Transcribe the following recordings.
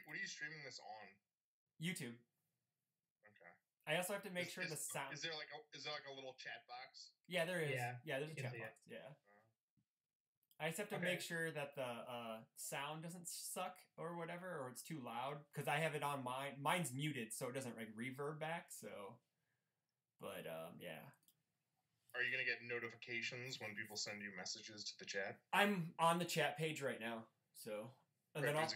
What are you streaming this on? YouTube. Okay. I also have to make sure the sound. Is there like a little chat box? Yeah, there is. Yeah, there's a chat box. It. Yeah. I just have to make sure that the sound doesn't suck or whatever, or it's too loud, because I have it on mine. Mine's muted, so it doesn't like reverb back. So, but yeah. Are you gonna get notifications when people send you messages to the chat? I'm on the chat page right now, so. And then is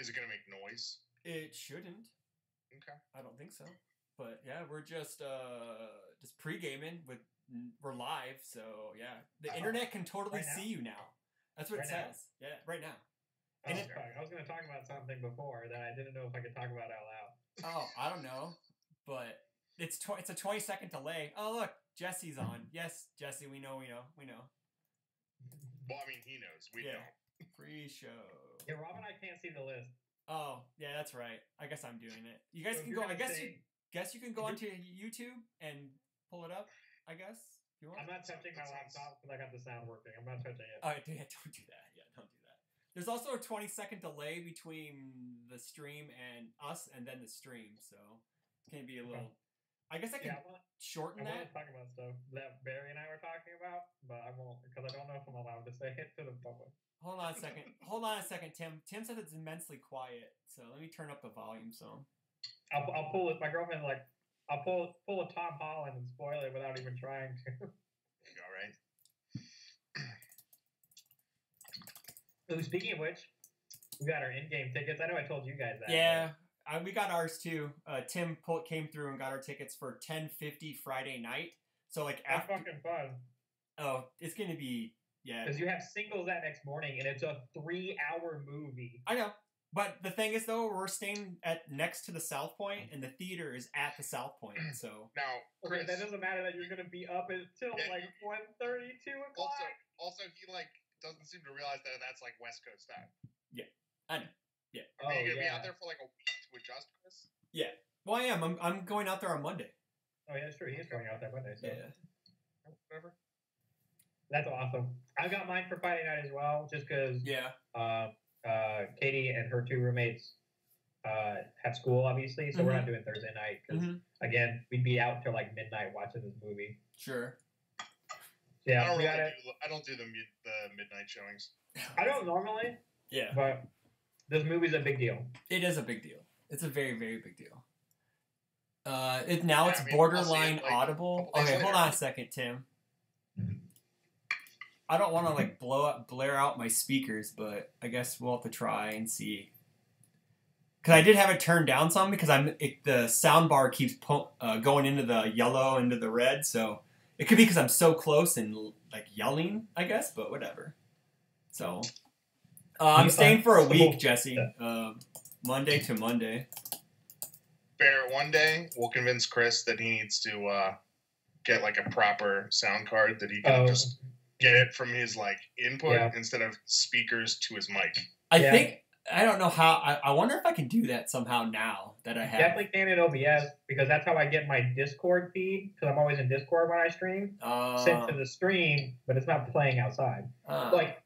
it gonna make noise? It shouldn't. Okay. I don't think so. But yeah, we're just pre-gaming we're live, so yeah. The internet can totally see you now. That's what it says. Yeah, right now. Oh, I was going to talk about something before that I didn't know if I could talk about out loud. Oh, I don't know, but it's a 20-second delay. Oh look, Jesse's on. Yes, Jesse, we know. Well, I mean, he knows. We don't. Pre-show. Yeah, Rob and I can't see the list. Oh, yeah, that's right. I guess I'm doing it. You guys can go. I guess you can go onto YouTube and pull it up. I guess. I'm not touching my laptop because I got the sound working. I'm not touching it. Oh, yeah, don't do that. Yeah, don't do that. There's also a 20-second delay between the stream and us, and then the stream, so it's gonna be a little. I guess I can shorten that. I want to talk about stuff that Barry and I were talking about, but I won't because I don't know if I'm allowed to say it to the public. Hold on a second, Tim. Tim said it's immensely quiet, so let me turn up the volume some. I'll pull it. My girlfriend's like, I'll pull a Tom Holland and spoil it without even trying to. All right. So speaking of which, we got our in-game tickets. I know I told you guys that. Yeah, we got ours too. Tim came through and got our tickets for 10:50 Friday night. So like after. That's fucking fun. Oh, it's gonna be because you have singles that next morning, and it's a 3-hour movie. I know. But the thing is, though, we're staying next to the South Point, and the theater is at the South Point. So now, Chris, that doesn't matter that you're going to be up until like 1:30, 2 o'clock. Also, he doesn't seem to realize that that's like West Coast time. Yeah, I know. Yeah. Are you gonna be out there for like a week to adjust, Chris? Yeah. Well, I am. I'm going out there on Monday. Oh yeah, that's true. He is going out there Monday. So. Yeah. Whatever. That's awesome. I got mine for Friday night as well, just because. Yeah. Katie and her 2 roommates have school, obviously, so we're not doing Thursday night because, again, we'd be out till like midnight watching this movie. Sure. Yeah, I don't do the midnight showings. I don't normally. Yeah. But this movie's a big deal. It is a big deal. It's a very, very big deal. It's borderline audible. Okay, hold on a second, Tim. I don't want to like blare out my speakers, but I guess we'll have to try and see. Because I did have it turned down some because the sound bar keeps going into the yellow, into the red, so it could be because I'm so close and like yelling, I guess, but whatever. So I'm staying for a week, Jesse. Monday to Monday. Barrett, one day we'll convince Chris that he needs to get like a proper sound card that he can just get it from his like input instead of speakers to his mic. I don't know how. I wonder if I can do that somehow now that I have. Definitely can in OBS because that's how I get my Discord feed because I'm always in Discord when I stream. Sent to the stream, but it's not playing outside. Like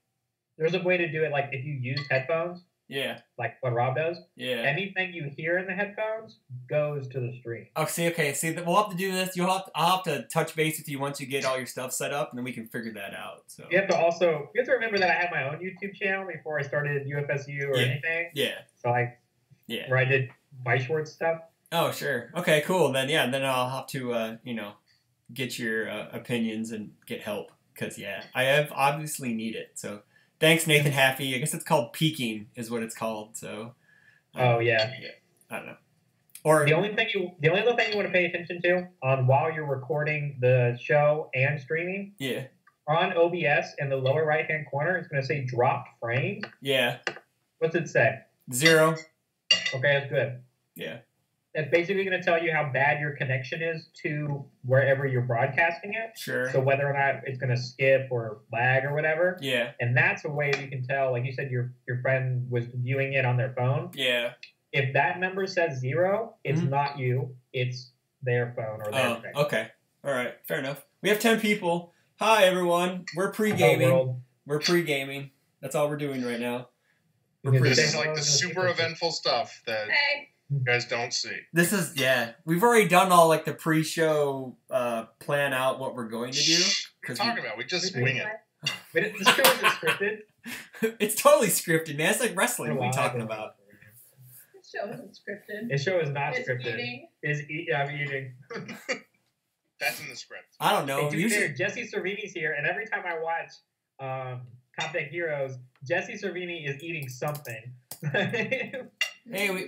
there's a way to do it. Like if you use headphones. Yeah. Like what Rob does. Yeah. Anything you hear in the headphones goes to the stream. Oh, okay. We'll have to do this. I'll have to touch base with you once you get all your stuff set up, and then we can figure that out. So you have to remember that I had my own YouTube channel before I started UFSU or anything. Yeah. So where I did Vice Schwartz stuff. Oh, sure. Okay, cool. Then then I'll have to get your opinions and get help because I have obviously need it. So. Thanks, Nathan Haffey. I guess it's called peaking, is what it's called. So. Yeah. I don't know. Or the only other thing you want to pay attention to while you're recording the show and streaming. Yeah. On OBS in the lower right hand corner, it's going to say dropped frame. Yeah. What's it say? 0. Okay, that's good. Yeah. It's basically going to tell you how bad your connection is to wherever you're broadcasting it. Sure. So whether or not it's going to skip or lag or whatever. Yeah. And that's a way you can tell, like you said, your friend was viewing it on their phone. Yeah. If that number says 0, it's not you. It's their phone or their thing. Okay. All right. Fair enough. We have 10 people. Hi, everyone. We're pre-gaming. We're pre-gaming. That's all we're doing right now. This is like the super eventful stuff that you guys don't see. This is, we've already done all like the pre-show plan out what we're going to do. What are you talking about? We just wing it. But this show isn't scripted. It's totally scripted, man. It's like wrestling. What are you talking about? This show isn't scripted. This show is not scripted. Eating. I'm eating. That's in the script. I don't know. Usually Jesse Cervini's here, and every time I watch Top Deck Heroes, Jesse Cervini is eating something. Hey,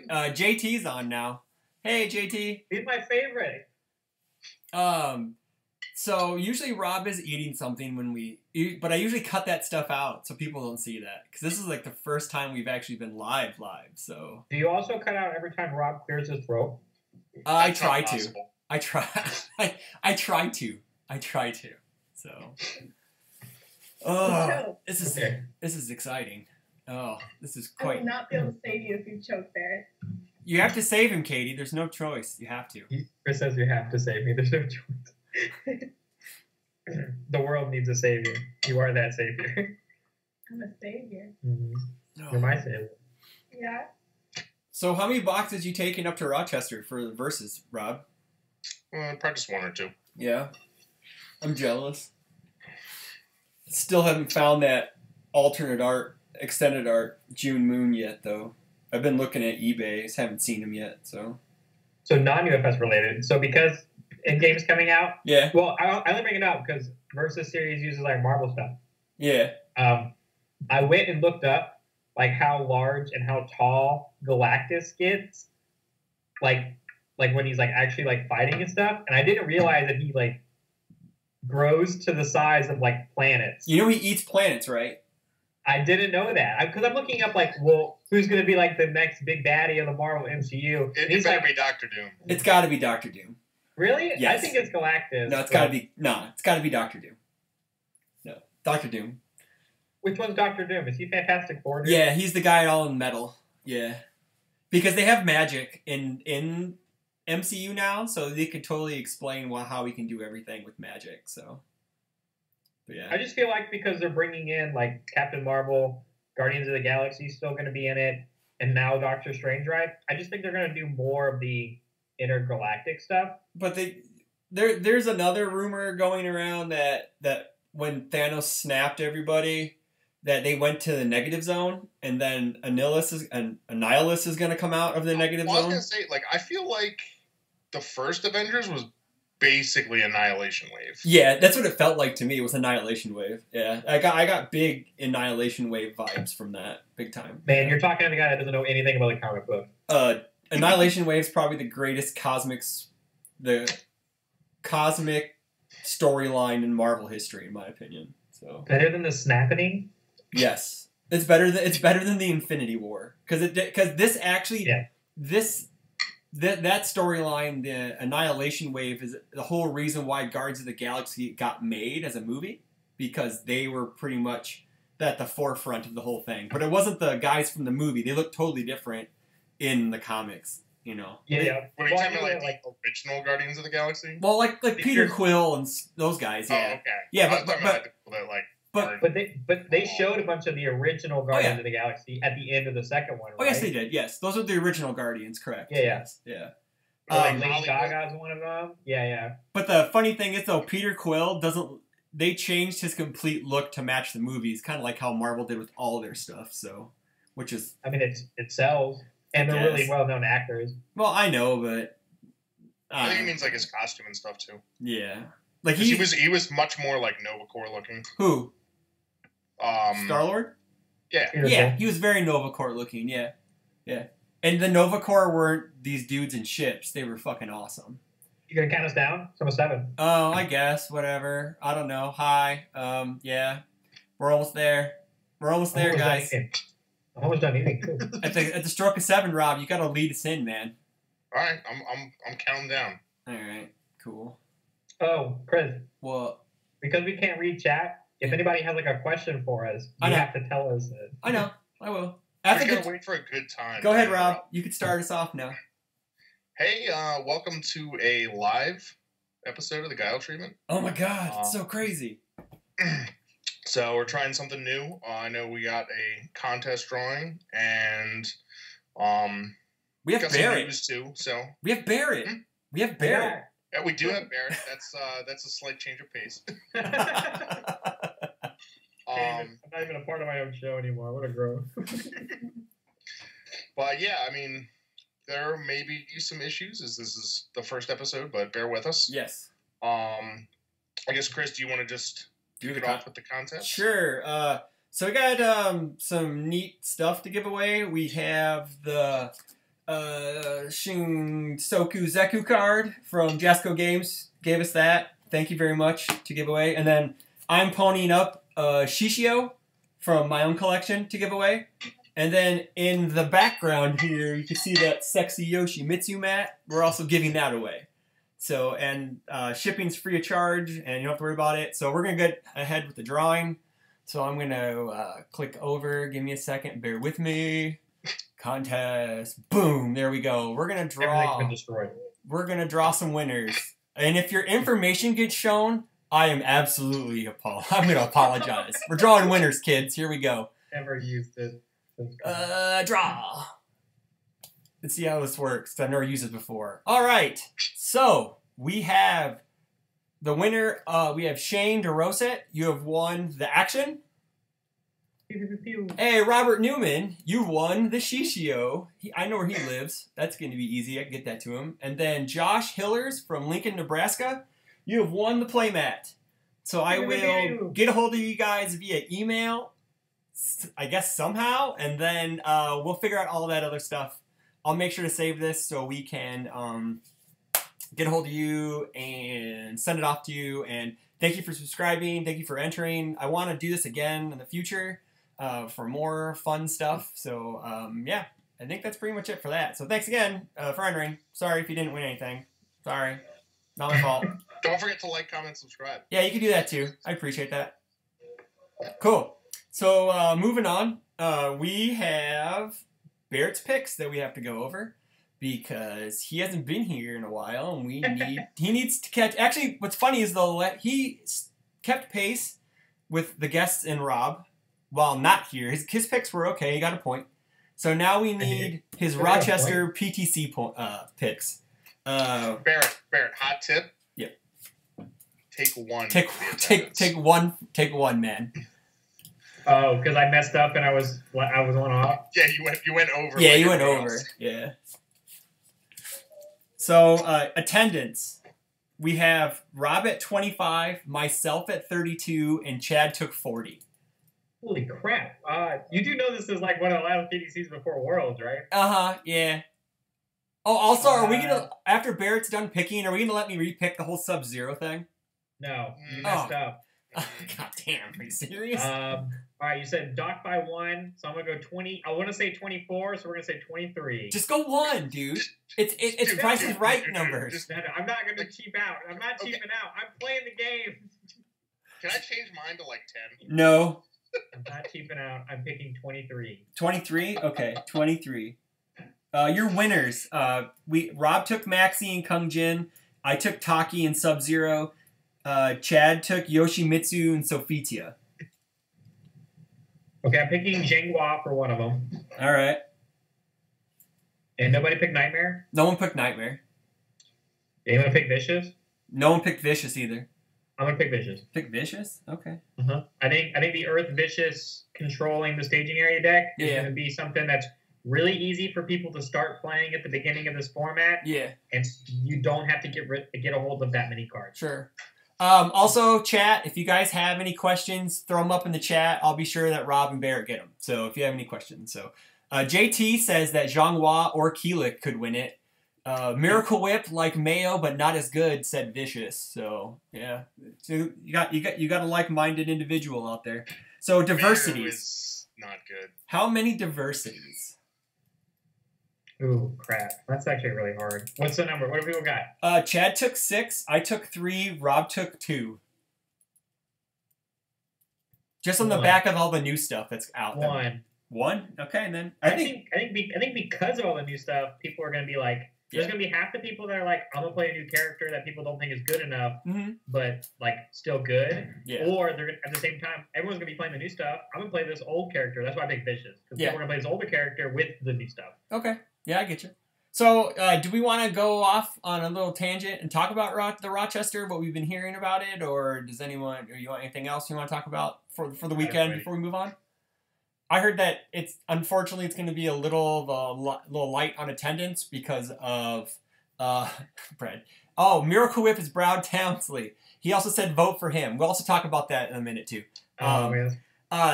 JT's on now. Hey, JT. He's my favorite. So usually Rob is eating something when we eat, but I usually cut that stuff out so people don't see that. Because this is like the first time we've actually been live. So. Do you also cut out every time Rob clears his throat? I try to. I try to. So. Oh, this is exciting. Oh, this is quite. I would not be able to save you if you choke, Barrett. You have to save him, Katie. There's no choice. You have to. Chris says you have to save me. There's no choice. The world needs a savior. You are that savior. I'm a savior. Mm-hmm. You're my savior. Yeah. So how many boxes you taking up to Rochester for the verses, Rob? Practice 1 or 2. Yeah. I'm jealous. Still haven't found that alternate art, extended art, June Moon yet, though. I've been looking at eBay. Just haven't seen them yet, so. So non-UFS related. So because Endgame's coming out. Yeah. Well, I only bring it up because Versus series uses like Marvel stuff. Yeah. I went and looked up like how large and how tall Galactus gets, like when he's like actually like fighting and stuff, and I didn't realize that he like grows to the size of like planets. You know he eats planets, right? I didn't know that because I'm looking up like, well, who's going to be like the next big baddie of the Marvel MCU? It better be Doctor Doom. It's got to be Doctor Doom. Really? Yes. I think it's Galactus. No, it's got to be. No, it's got to be Doctor Doom. No, Doctor Doom. Which one's Doctor Doom? Is he Fantastic Four? Yeah, he's the guy all in metal. Yeah, because they have magic in MCU now, so they could totally explain how we can do everything with magic. So, but yeah. I just feel like because they're bringing in like Captain Marvel, Guardians of the Galaxy is still going to be in it, and now Doctor Strange, right? I just think they're going to do more of the intergalactic stuff. But there's another rumor going around that when Thanos snapped everybody, that they went to the negative zone, and then Annihilus is going to come out of the negative zone. I was going to say, like, I feel like the first Avengers was basically Annihilation Wave. Yeah, that's what it felt like to me. It was Annihilation Wave. Yeah, I got big Annihilation Wave vibes from that, big time. Man, you're talking to the guy that doesn't know anything about the comic book. Annihilation Wave is probably the greatest cosmic storyline in Marvel history, in my opinion. So better than the snapping. Yes, it's better than the Infinity War because this actually that storyline, the Annihilation Wave, is the whole reason why Guardians of the Galaxy got made as a movie, because they were pretty much at the forefront of the whole thing. But it wasn't the guys from the movie; they looked totally different in the comics, you know. Yeah. Were you talking about like original Guardians of the Galaxy? Well, like Peter Quill and those guys. Yeah. Oh, okay. Yeah, I was talking about the people that like. But they showed a bunch of the original Guardians of the Galaxy at the end of the second one, right? Oh, yes, they did. Yes, those are the original Guardians, correct? Yeah. Yeah. Like Lady Gaga's one of them. Yeah. But the funny thing is, though, Peter Quill doesn't. They changed his complete look to match the movies, kind of like how Marvel did with all their stuff. So, which is. I mean, it sells, and they're really well-known actors. Well, I know, but. I think he means like his costume and stuff too. Yeah, like he was much more like Nova Corps looking. Who? Star-Lord? Yeah. He was very Nova Corps looking, yeah. And the Nova Corps weren't these dudes in ships. They were fucking awesome. You gonna count us down? It's almost 7. Oh, I guess, whatever. I don't know. Hi. Yeah. We're almost there. Guys. I'm almost done eating. At the stroke of 7, Rob, you gotta lead us in, man. Alright, I'm counting down. Alright, cool. Oh, Chris. What? Because we can't read chat, if anybody has like a question for us, you have to tell us it. I know. I will. We're gonna wait for a good time. Go ahead, Rob. You can start us off now. Hey, welcome to a live episode of the GuileTreatment. Oh my god, it's so crazy. So we're trying something new. I know we got a contest drawing, and we have Barrett too. So we have Barrett. We have Barrett. Yeah, we do have Barrett. That's a slight change of pace. I'm not even a part of my own show anymore. What a growth. But yeah, I mean, there may be some issues as this is the first episode, but bear with us. Yes. I guess, Chris, do you want to just kick it off with the contest? Sure. So we got some neat stuff to give away. We have the Shinsoku Zeku card from Jasco Games. Gave us that. Thank you very much to give away. And then I'm ponying up Shishio from my own collection to give away. And then in the background here, you can see that sexy Yoshimitsu mat. We're also giving that away. So, and shipping's free of charge, and you don't have to worry about it. So we're going to get ahead with the drawing. So I'm going to click over. Give me a second. Bear with me. Contest. Boom. There we go. We're going to draw. Everything's been destroyed. We're going to draw some winners. And if your information gets shown, I am absolutely I'm going to apologize. We're drawing winners, kids. Here we go. Never used it. Draw. Let's see how this works. I've never used it before. All right. So we have the winner. We have Shane DeRoset. You have won the action. Hey, Robert Newman, you won the Shishio. I know where he lives. That's going to be easy. I can get that to him. And then Josh Hillers from Lincoln, Nebraska. You have won the playmat. So I will get a hold of you guys via email, I guess somehow, and then we'll figure out all that other stuff. I'll make sure to save this so we can get a hold of you and send it off to you. And thank you for subscribing. Thank you for entering. I want to do this again in the future for more fun stuff. So, yeah, I think that's pretty much it for that. So thanks again for entering. Sorry if you didn't win anything. Sorry. Not my fault. Don't forget to like, comment, subscribe. Yeah, you can do that too. I appreciate that. Cool. So moving on, we have Barrett's picks that we have to go over because he hasn't been here in a while, and he needs to catch. Actually, what's funny is he kept pace with the guests and Rob while not here. His picks were okay. He got a point. So now we need his Rochester PTC picks. Barrett, hot tip. Yeah. Take one. Take one, man. Oh, because I messed up and I was on off. Yeah, you went over. Yeah, you went over. Yeah. So attendance, we have Rob at 25, myself at 32, and Chad took 40. Holy crap! You do know this is like one of the last PDCs before Worlds, right? Yeah. Oh, also, are we gonna after Barrett's done picking? Are we gonna let me repick the whole Sub-Zero thing? No, you messed up. God damn, are you serious? All right, you said dock by 1, so I'm gonna go 20. I want to say 24, so we're gonna say 23. Just go 1, dude. It's Price is Right numbers. No, I'm not gonna cheap out. I'm not cheaping out. I'm playing the game. Can I change mine to like 10? No. I'm not cheaping out. I'm picking 23. 23? Okay, 23. Your winners. Rob took Maxi and Kung Jin. I took Taki and Sub-Zero. Chad took Yoshimitsu and Sophitia. Okay, I'm picking Zhenghua for one of them. All right. And nobody picked Nightmare? No one picked Nightmare. Anyone pick Vicious? No one picked Vicious either. I'm gonna pick Vicious. Pick Vicious? Okay. I think the Earth Vicious controlling the staging area deck is gonna be something that's really easy for people to start playing at the beginning of this format. Yeah. And you don't have to get a hold of that many cards. Sure. Also, chat, if you guys have any questions, throw them up in the chat. I'll be sure that Rob and Barrett get them. So if you have any questions. So JT says that Zhanghua or Keelik could win it. Miracle Whip like Mayo, but not as good, said Vicious. So yeah, so you got a like-minded individual out there. So diversities. Mayo is not good. How many diversities? Ooh, crap. That's actually really hard. What's the number? What have people got? Chad took 6. I took 3. Rob took 2. Just on the back of all the new stuff that's out there. 1. 1? Okay, and then I think because of all the new stuff, people are going to be like, There's gonna be half the people that are like, I'm gonna play a new character that people don't think is good enough, but like still good. Yeah. Or they're gonna, at the same time, everyone's gonna be playing the new stuff. I'm gonna play this old character. That's why I pick Vicious, because people are gonna play this older character with the new stuff. Okay. Yeah, I get you. So, do we want to go off on a little tangent and talk about the Rochester, what we've been hearing about it, or does anyone, or you want anything else you want to talk about for the weekend before we move on? I heard that unfortunately it's going to be a little light on attendance because of Brad. Oh, Miracle Whip is Brad Townsley. He also said vote for him. We'll also talk about that in a minute too.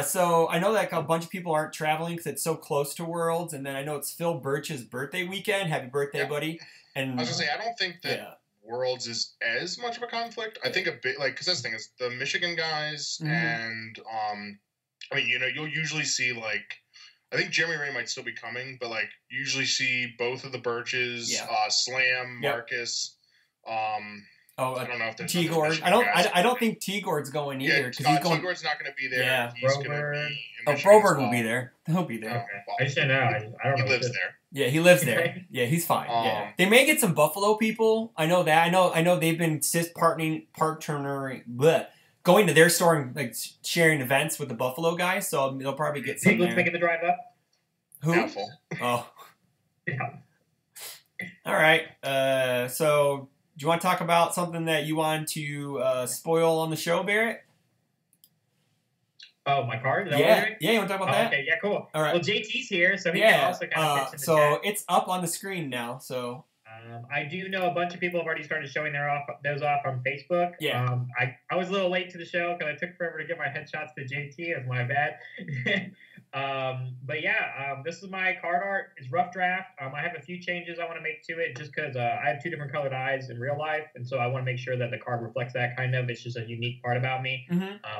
So I know that a bunch of people aren't traveling because it's so close to Worlds, and then I know it's Phil Birch's birthday weekend. Happy birthday, buddy! And I was gonna say, I don't think that Worlds is as much of a conflict. I think a bit because that's the thing is the Michigan guys and I mean, you'll usually see I think Jeremy Ray might still be coming, but you usually see both of the Birches, Slam, Marcus. I don't know if there's T-Gord. I don't think T-Gord's going either because he's going. T-Gord's not going to be there. Yeah, he's going to be. Broberg will be there. He'll be there. Okay. I just don't know. I don't know. He lives there. Yeah, he lives there. Yeah, he's fine. They may get some Buffalo people. I know that. I know they've been going to their store and sharing events with the Buffalo guys. So they'll probably get some. Piglet's making the drive up. Who? Doubtful. Oh. Yeah. All right. So. Do you want to talk about something that you want to spoil on the show, Barrett? Oh, my card? Is that you want to talk about that? Okay, yeah, cool. All right. Well, JT's here, so he can also kind of pitch in the chat. It's up on the screen now, so... I do know a bunch of people have already started showing those off on Facebook. Yeah. I was a little late to the show because I took forever to get my headshots to JT. That's my bad. But yeah, this is my card art. It's rough draft. I have a few changes I want to make to it just because I have two different colored eyes in real life, and so I want to make sure that the card reflects that kind of. It's just a unique part about me,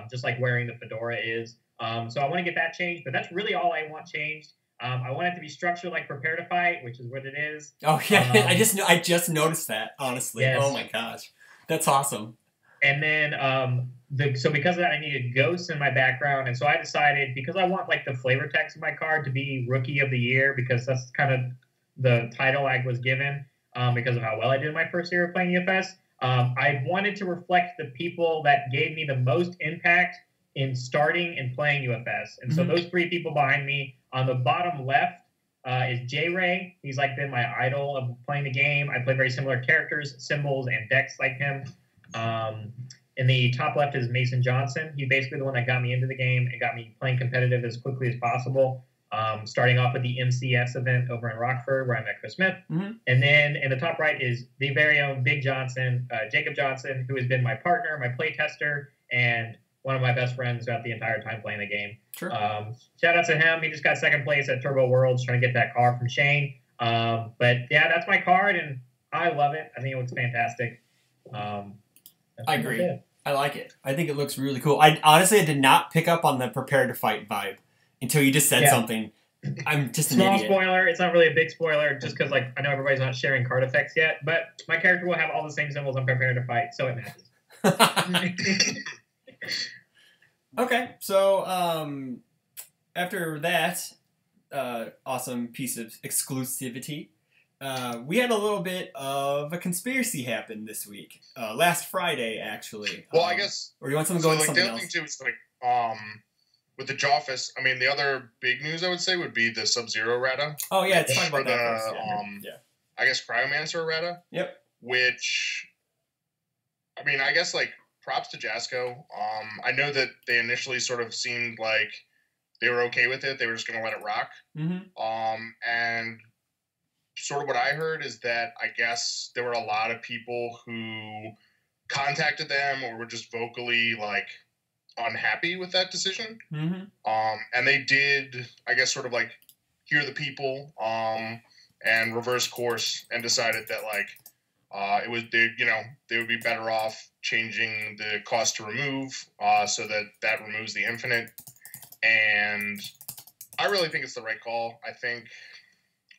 just like wearing the fedora is. So I want to get that changed, but that's really all I want changed. I want it to be structured like Prepare to Fight, which is what it is. Oh yeah, I just noticed that, honestly. Yes. Oh my gosh, that's awesome. And then so because of that, I needed ghosts in my background, and so I decided because I want the flavor text of my card to be Rookie of the Year because that's kind of the title I was given because of how well I did in my first year of playing UFS. I wanted to reflect the people that gave me the most impact in starting and playing UFS, and so those three people behind me. On the bottom left is J-Ray. He's been my idol of playing the game. I play very similar characters, symbols, and decks like him. In the top left is Mason Johnson. He's basically the one that got me into the game and got me playing competitive as quickly as possible. Starting off with the MCS event over in Rockford where I met Chris Smith. And then in the top right is the very own Big Johnson, Jacob Johnson, who has been my partner, my play tester, and one of my best friends throughout the entire time playing the game. Sure. Shout out to him. He just got second place at Turbo Worlds trying to get that card from Shane. But yeah, that's my card, and I love it. I think it looks fantastic. I agree. I like it. I think it looks really cool. I did not pick up on the Prepare to Fight vibe until you just said something. I'm just an idiot. Small spoiler. It's not really a big spoiler just because I know everybody's not sharing card effects yet, but my character will have all the same symbols on Prepare to Fight, so it matches. Okay, so after that awesome piece of exclusivity, we had a little bit of a conspiracy happen this week. Last Friday, actually. Well, I guess. Or do you want something to go into something else? The other thing too is with the Jawfist. I mean, the other big news I would say would be the Sub-Zero errata. Oh yeah, let's talk about that first. I guess Cryomancer errata. Yep. Which, I mean, I guess props to Jasco. I know that they initially sort of seemed like they were okay with it. They were just going to let it rock. And sort of what I heard is that I guess there were a lot of people who contacted them or were just vocally unhappy with that decision. And they did, I guess, sort of hear the people and reverse course and decided that it was they would be better off changing the cost to remove so that removes the infinite, and I really think it's the right call. I think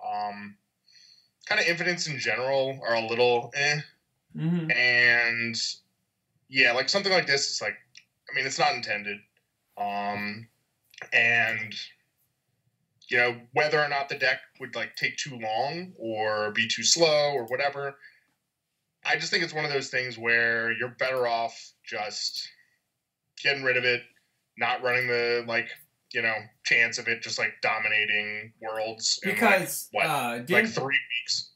kind of infinites in general are a little and yeah, something like this is I mean, it's not intended, and you know, whether or not the deck would like take too long or be too slow or whatever. I just think it's one of those things where you're better off just getting rid of it, not running the like, you know, chance of it just like dominating worlds because in like 3 weeks.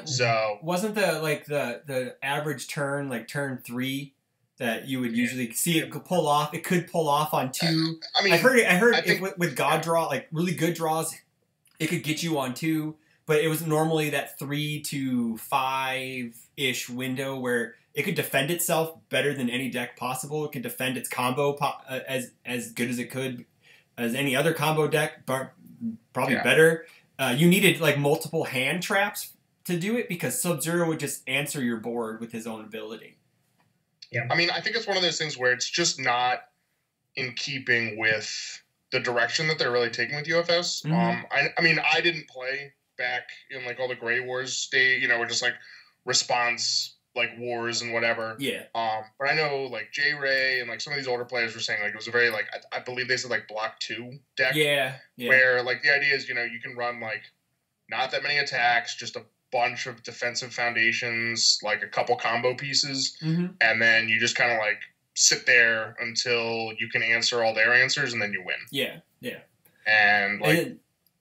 So wasn't the average turn like turn 3 that you would usually see it pull off? It could pull off on 2. I mean, I heard with God draw, like really good draws, it could get you on 2, but it was normally that 3 to 5-ish window where it could defend itself better than any deck possible. It could defend its combo as good as it could as any other combo deck, but probably better. You needed like multiple hand traps to do it because Sub-Zero would just answer your board with his own ability. Yeah, I mean, I think it's one of those things where it's just not in keeping with the direction that they're really taking with UFS. Mm-hmm. I mean, I didn't play back in like all the Grey Wars day, you know, we're just like response like wars and whatever. Yeah. But I know like J Ray and like some of these older players were saying like it was a very like I believe they said like block 2 deck. Yeah. Where like the idea is, you know, you can run like not that many attacks, just a bunch of defensive foundations, like a couple combo pieces, and then you just kind of like sit there until you can answer all their answers, and then you win. Yeah. And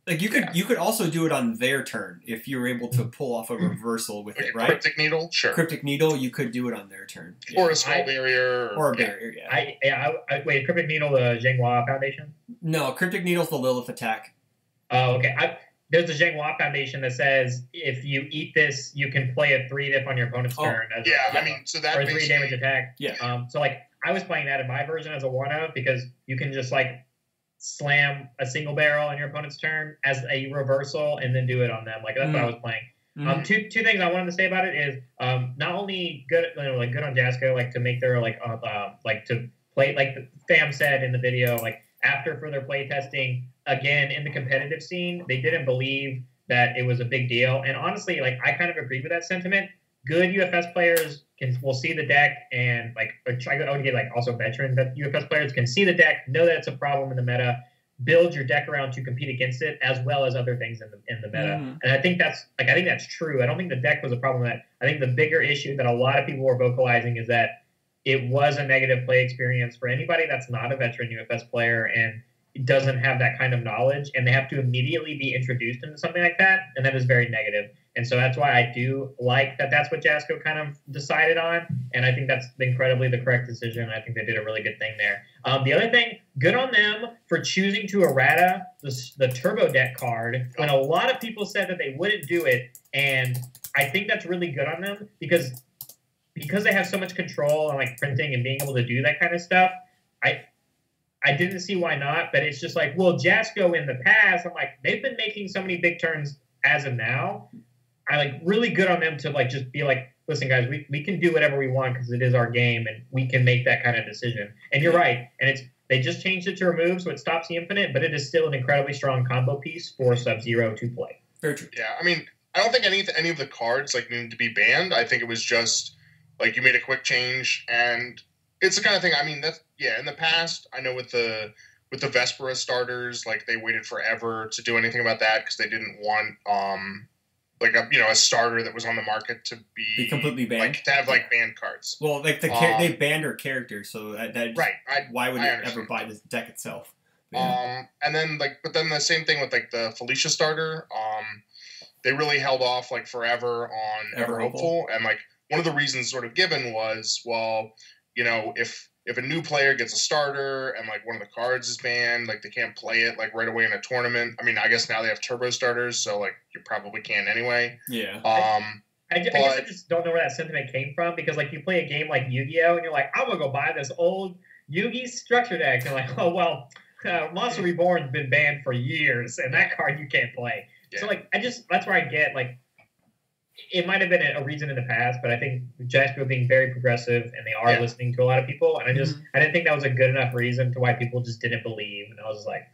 like you could also do it on their turn if you were able to pull off a reversal with like it, right? Cryptic Needle, sure. Cryptic Needle, you could do it on their turn, or a small barrier, or a barrier. I wait, Cryptic Needle, the Zhenghua Foundation? No, Cryptic Needle's the Lilith attack. Oh, okay. There's the Zhenghua Foundation that says if you eat this, you can play a 3-dip on your opponent's turn. I mean, so that or a 3 damage attack. Yeah. So like I was playing that in my version as a 1-of because you can just like slam a single barrel on your opponent's turn as a reversal and then do it on them. Like that's what I was playing. Two things I wanted to say about it is not only good, like good on Jasco, like to make their like to play like the fam said in the video, like after further play testing. Again, in the competitive scene, they didn't believe that it was a big deal. And honestly, like I kind of agree with that sentiment. Good UFS players will see the deck and like I would get like also veteran UFS players can see the deck, know that it's a problem in the meta, build your deck around to compete against it, as well as other things in the meta. And I think that's true. I don't think the deck was a problem with that. I think the bigger issue that a lot of people were vocalizing is that it was a negative play experience for anybody that's not a veteran UFS player and doesn't have that kind of knowledge, and they have to immediately be introduced into something like that, and that is very negative. And so that's why I do like that that's what Jasco kind of decided on, and I think that's incredibly the correct decision. I think they did a really good thing there. The other thing, good on them for choosing to errata the Turbo Deck card when a lot of people said that they wouldn't do it, and I think that's really good on them because they have so much control on like printing and being able to do that kind of stuff. I didn't see why not, but it's just like, well, Jasco in the past, I'm like, they've been making so many big turns as of now. I like really good on them to like just be like, listen, guys, we can do whatever we want because it is our game and we can make that kind of decision. And you're right. And they just changed it to remove, so it stops the infinite, but it is still an incredibly strong combo piece for Sub-Zero to play. Very true. Yeah, I mean, I don't think any of the cards like needed to be banned. I think it was just like you made a quick change and it's the kind of thing. I mean, in the past, I know with the Vespera starters, like they waited forever to do anything about that because they didn't want like a starter that was on the market to be completely banned, like to have like banned cards. Well, like they banned her character, so that right. Why would it ever buy this deck itself? And then but then the same thing with like the Felicia starter. They really held off like forever on Ever Hopeful, and like one of the reasons sort of given was, well, you know, if a new player gets a starter and like one of the cards is banned, like they can't play it like right away in a tournament. I mean, I guess now they have turbo starters, so like you probably can anyway. Yeah. I guess I just don't know where that sentiment came from because like you play a game like Yu-Gi-Oh and you're like, I'm gonna go buy this old Yu-Gi structure deck. And like, oh well, Monster Reborn's been banned for years, and that card you can't play. Yeah. So like, that's where I get like. It might have been a reason in the past, but I think Jasco being very progressive and they are listening to a lot of people. And I didn't think that was a good enough reason to why people just didn't believe. And I was like,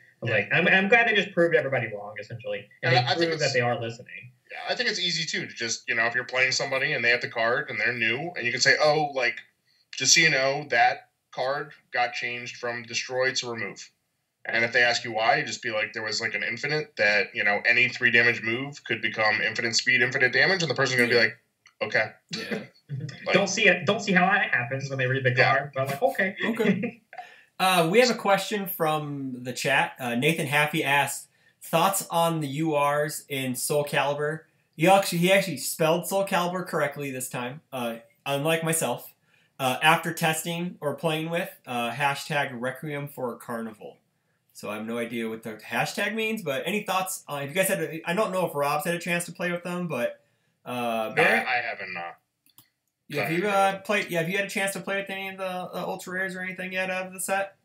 I'm glad they just proved everybody wrong, essentially. And they proved that they are listening. Yeah, I think it's easy too to just, you know, if you're playing somebody and they have the card and they're new and you can say, oh, like, just so you know, that card got changed from destroy to remove. And if they ask you why, you just be like, there was like an infinite that, you know, any 3 damage move could become infinite speed, infinite damage, and the person's gonna be like, okay. Yeah. Like, don't see how that happens when they read the card, but I'm like, okay. Okay. We have a question from the chat. Nathan Happy asked, thoughts on the URs in SoulCalibur? He actually spelled SoulCalibur correctly this time, unlike myself. After testing or playing with, hashtag Requiem for Carnival. So I have no idea what the hashtag means, but any thoughts? If you guys I don't know if Rob's had a chance to play with them, but no, I haven't. Have you played? Yeah, have you had a chance to play with any of the ultra rares or anything yet out of the set?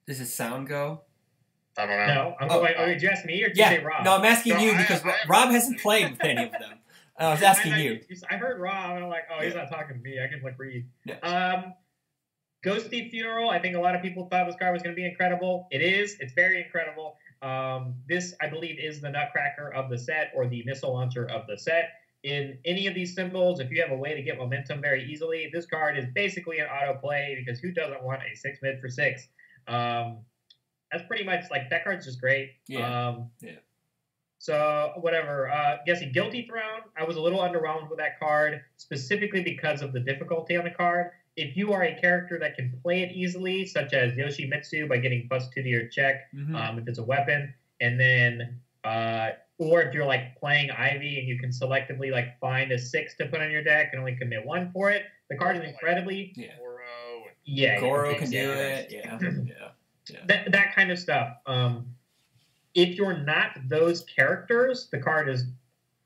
Does his sound go? I don't know. No, did you ask me or did you say Rob? No, I'm asking you because Rob hasn't played with any of them. I was asking you. I heard Rob and I'm like, he's not talking to me. I can read. Yeah. Ghost Thief Funeral. I think a lot of people thought this card was going to be incredible. It is. It's very incredible. This, I believe, is the Nutcracker of the set or the missile launcher of the set. In any of these symbols, if you have a way to get momentum very easily, this card is basically an auto play because who doesn't want a 6 mid for 6? That's pretty much like that card's just great. Yeah. So whatever. Guessing Guilty Throne. I was a little underwhelmed with that card, specifically because of the difficulty on the card. If you are a character that can play it easily, such as Yoshimitsu by getting +2 to your check, if it's a weapon, and then or if you're like playing Ivy and you can selectively like find a 6 to put on your deck and only commit 1 for it, the card is incredibly Goro can do it. Yeah. That kind of stuff. If you're not those characters, the card is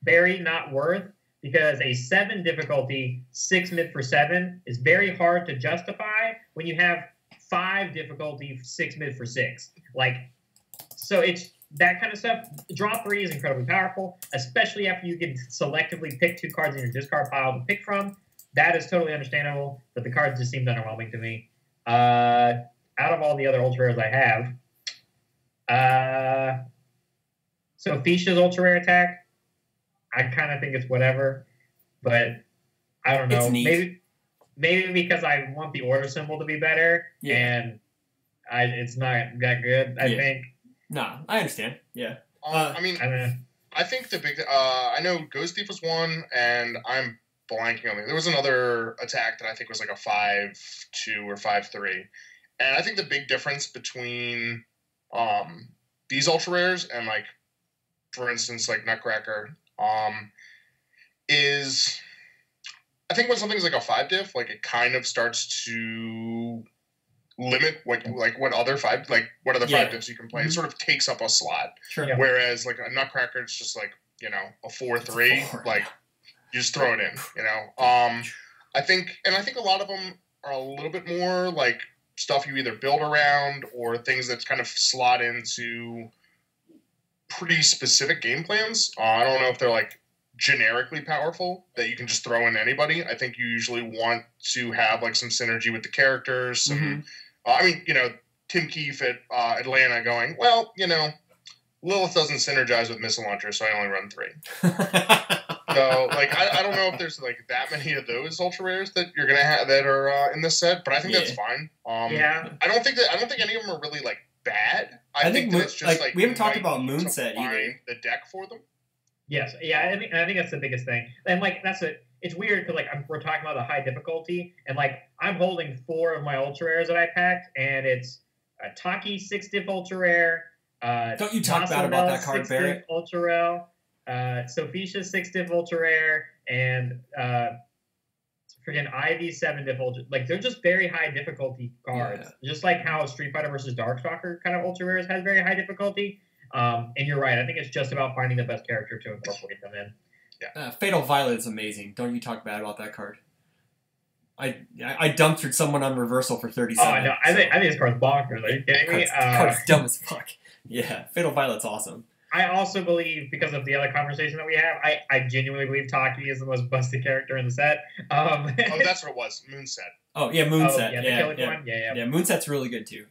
very not worth, because a 7 difficulty 6 mid for 7 is very hard to justify when you have 5 difficulty 6 mid for 6. Like, so it's that kind of stuff. Draw 3 is incredibly powerful, especially after you can selectively pick 2 cards in your discard pile to pick from. That is totally understandable, but the cards just seemed underwhelming to me. Out of all the other ultra rares I have, Sophia's ultra rare attack, I kind of think it's whatever, but I don't know. It's neat. Maybe because I want the order symbol to be better, and it's not that good. I think. No, I understand. Yeah. I mean, I think the big. I know Ghost Thief was one, and I'm blanking on it. There was another attack that I think was like a 5-2 or 5-3, and I think the big difference between these ultra rares and like, for instance, like Nutcracker, is I think when something's like a 5 diff, like it kind of starts to limit what other 5 diffs you can play. It sort of takes up a slot. Sure. Yeah. Whereas like a Nutcracker, it's just like, you know, a 4-3, like you just throw it in, you know. I think a lot of them are a little bit more like stuff you either build around or things that kind of slot into pretty specific game plans. I don't know if they're like generically powerful that you can just throw in anybody. I think you usually want to have like some synergy with the characters. I mean, you know, Tim Keefe at Atlanta going, well, you know, Lilith doesn't synergize with missile launcher, so I only run 3. So like I don't know if there's like that many of those ultra rares that you're gonna have that are in this set, but I think that's fine. I don't think any of them are really like bad. I think that it's just like we haven't talked about Moonset either. The deck for them. Yes, yeah, I think that's the biggest thing, and like it's weird because like we're talking about the high difficulty, and like I'm holding 4 of my ultra rares that I packed, and it's a Taki 6 diff ultra rare. Don't you talk bad about that card, Barrett? Ultra rare, Sophia's 6 diff ultra rare, and freaking Ivy 7 diff ultra. Like they're just very high difficulty cards, just like how Street Fighter versus Darkstalker kind of ultra rares has very high difficulty. And you're right. I think it's just about finding the best character to incorporate them in. Yeah. Fatal Violet is amazing. Don't you talk bad about that card? I dumpstered someone on reversal for 37. Oh no, I think this card's bonkers. Are you kidding me? Card's dumb as fuck. Yeah, Fatal Violet's awesome. I also believe, because of the other conversation that we have, I genuinely believe Taki is the most busted character in the set. Oh, that's what it was. Moonset. Oh yeah, Moonset. Yeah, Moonset's really good too.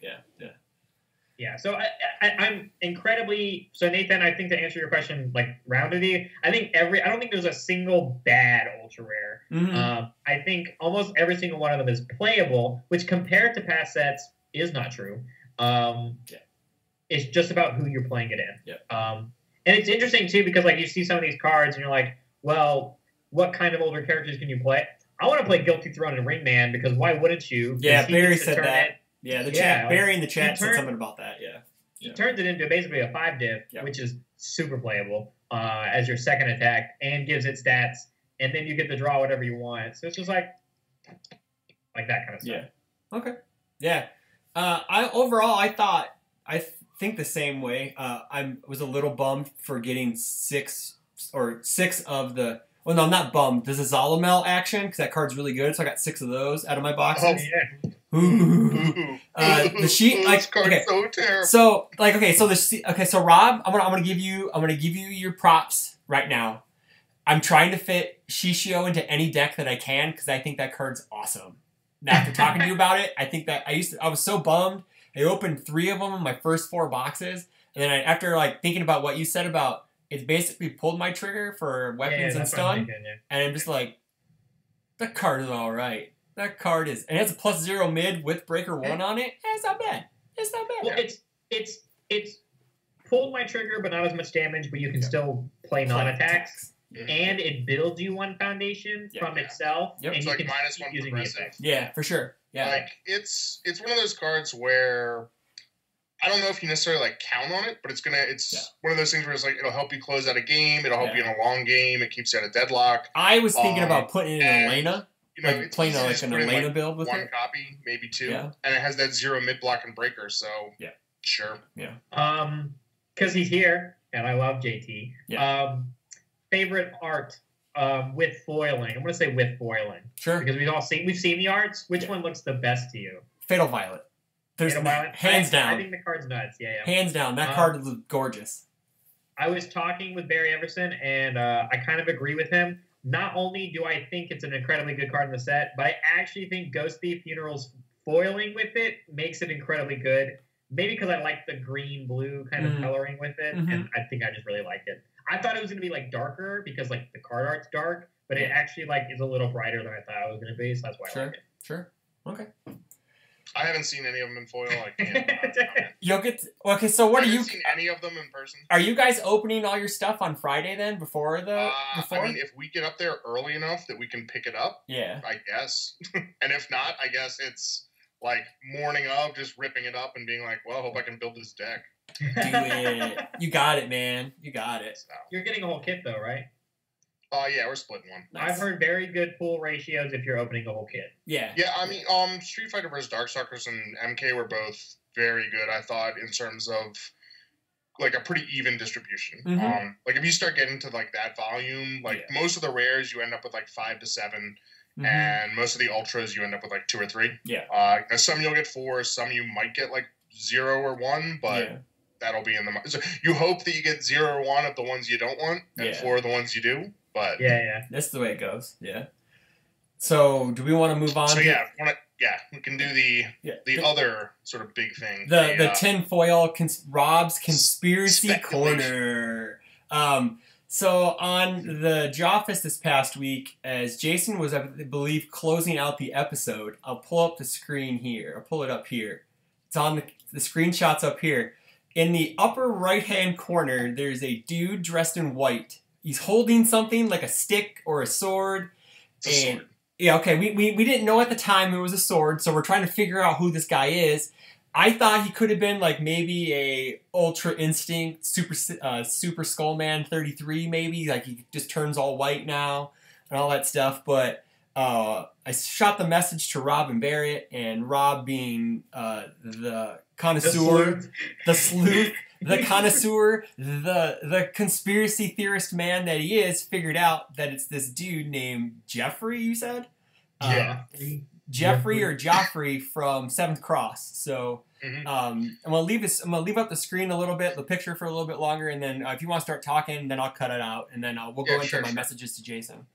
Yeah. So I'm incredibly. So Nathan, I think to answer your question, like roundedly, I don't think there's a single bad ultra rare. I think almost every single one of them is playable, which compared to past sets is not true. Yeah. It's just about who you're playing it in. Yeah. And it's interesting too because like you see some of these cards and you're like, well, what kind of older characters can you play? I want to play Guilty Throne and Ringman because why wouldn't you? Yeah, Barry said that. Yeah, chat. Barry in the chat said something about that. Yeah. He turns it into basically a 5-diff, which is super playable as your second attack and gives it stats, and then you get to draw whatever you want. So it's just like that kind of stuff. Yeah. Okay. Yeah. I think the same way. I was a little bummed for getting six of the. Well, no, I'm not bummed. There's a Zolomel action because that card's really good, so I got 6 of those out of my boxes. Oh yeah. Ooh. The sheet, like, okay. So terrible. So, like, okay. So Rob, I'm gonna give you your props right now. I'm trying to fit Shishio into any deck that I can because I think that card's awesome. Now, after talking to you about it, I think that I was so bummed. I opened 3 of them in my first 4 boxes, and then after like thinking about what you said about it, basically pulled my trigger for weapons and stun, and I'm just like, that card is all right. That card is, and it has a +0 mid with breaker 1 on it. It's not bad. It's not bad. Well, it's pulled my trigger, but not as much damage. But you can still play non-attacks, and it builds you 1 foundation from itself. Yep. And it's you like can -1 progressive. Yeah, for sure. Yeah, like it's one of those cards where I don't know if you necessarily like count on it, but it's one of those things where it's like it'll help you close out a game. It'll help you in a long game. It keeps you at a deadlock. I was thinking about putting it in Elena. You know, like playing like an Elena build with 1 copy, maybe 2, and it has that 0 mid block and breaker. So sure, because he's here, and I love JT. Favorite art with foiling. I'm gonna say with foiling, sure, because we've seen the arts. Which one looks the best to you? Fatal Violet. There's hands down. I think the card's nuts. Yeah. Hands down, that card is gorgeous. I was talking with Barry Everson, and I kind of agree with him. Not only do I think it's an incredibly good card in the set, but I actually think Ghost Thief Funeral's foiling with it makes it incredibly good. Maybe because I like the green-blue kind of coloring with it, and I think I just really like it. I thought it was going to be like darker because like the card art's dark, but it actually like is a little brighter than I thought it was going to be, so that's why I like it. Sure. Okay. I haven't seen any of them in foil. I can't. You'll get okay. So what are you? Seen any of them in person? Are you guys opening all your stuff on Friday then? Before? I mean, if we get up there early enough that we can pick it up, I guess. And if not, I guess it's like morning of, just ripping it up and being like, "Well, I hope I can build this deck." Do it. You got it, man. You got it. So. You're getting a whole kit though, right? Yeah, we're splitting one. Nice. I've heard very good pool ratios if you're opening a whole kit. Yeah. Yeah, I mean, Street Fighter vs. Darkstalkers and MK were both very good, I thought, in terms of like a pretty even distribution. Like if you start getting to like that volume, like most of the rares you end up with like 5 to 7, and most of the ultras you end up with like 2 or 3. Yeah. Some you'll get 4, some you might get like 0 or 1, but that'll be in the. So you hope that you get 0 or 1 of the ones you don't want, and 4 of the ones you do. But that's the way it goes. Yeah. So do we want to move on? So we can do the other sort of big thing. The tinfoil Rob's conspiracy corner. So on the Jawfist this past week, as Jason was, I believe, closing out the episode, I'll pull up the screen here. I'll pull it up here. It's on the screenshot's up here. In the upper right-hand corner, there's a dude dressed in white. He's holding something like a stick or a sword. It's a sword. Yeah, okay. We didn't know at the time it was a sword, so we're trying to figure out who this guy is. I thought he could have been like maybe a Ultra Instinct, Super Skullman 33 maybe. Like he just turns all white now and all that stuff. But I shot the message to Rob and Barrett, and Rob being the connoisseur, the sleuth, the connoisseur, the conspiracy theorist man that he is, figured out that it's this dude named Jeffrey, you said? Jeffrey or Joffrey from 7th Cross. So I'm gonna leave up the screen a little bit, the picture for a little bit longer, and then if you want to start talking, then I'll cut it out, and then we'll go into my messages to Jason.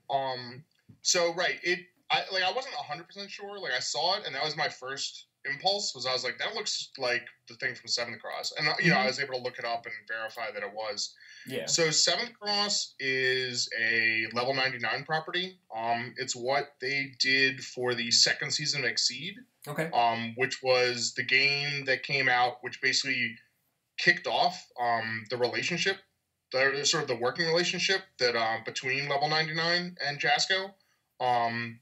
So I wasn't 100% sure. Like I saw it, and that was my first impulse was I was like, that looks like the thing from Seventh Cross, and you know, I was able to look it up and verify that it was. Yeah. So Seventh Cross is a level 99 property. It's what they did for the second season of Exceed. Okay. Which was the game that came out, which basically kicked off the relationship, sort of the working relationship that between level 99 and Jasco. I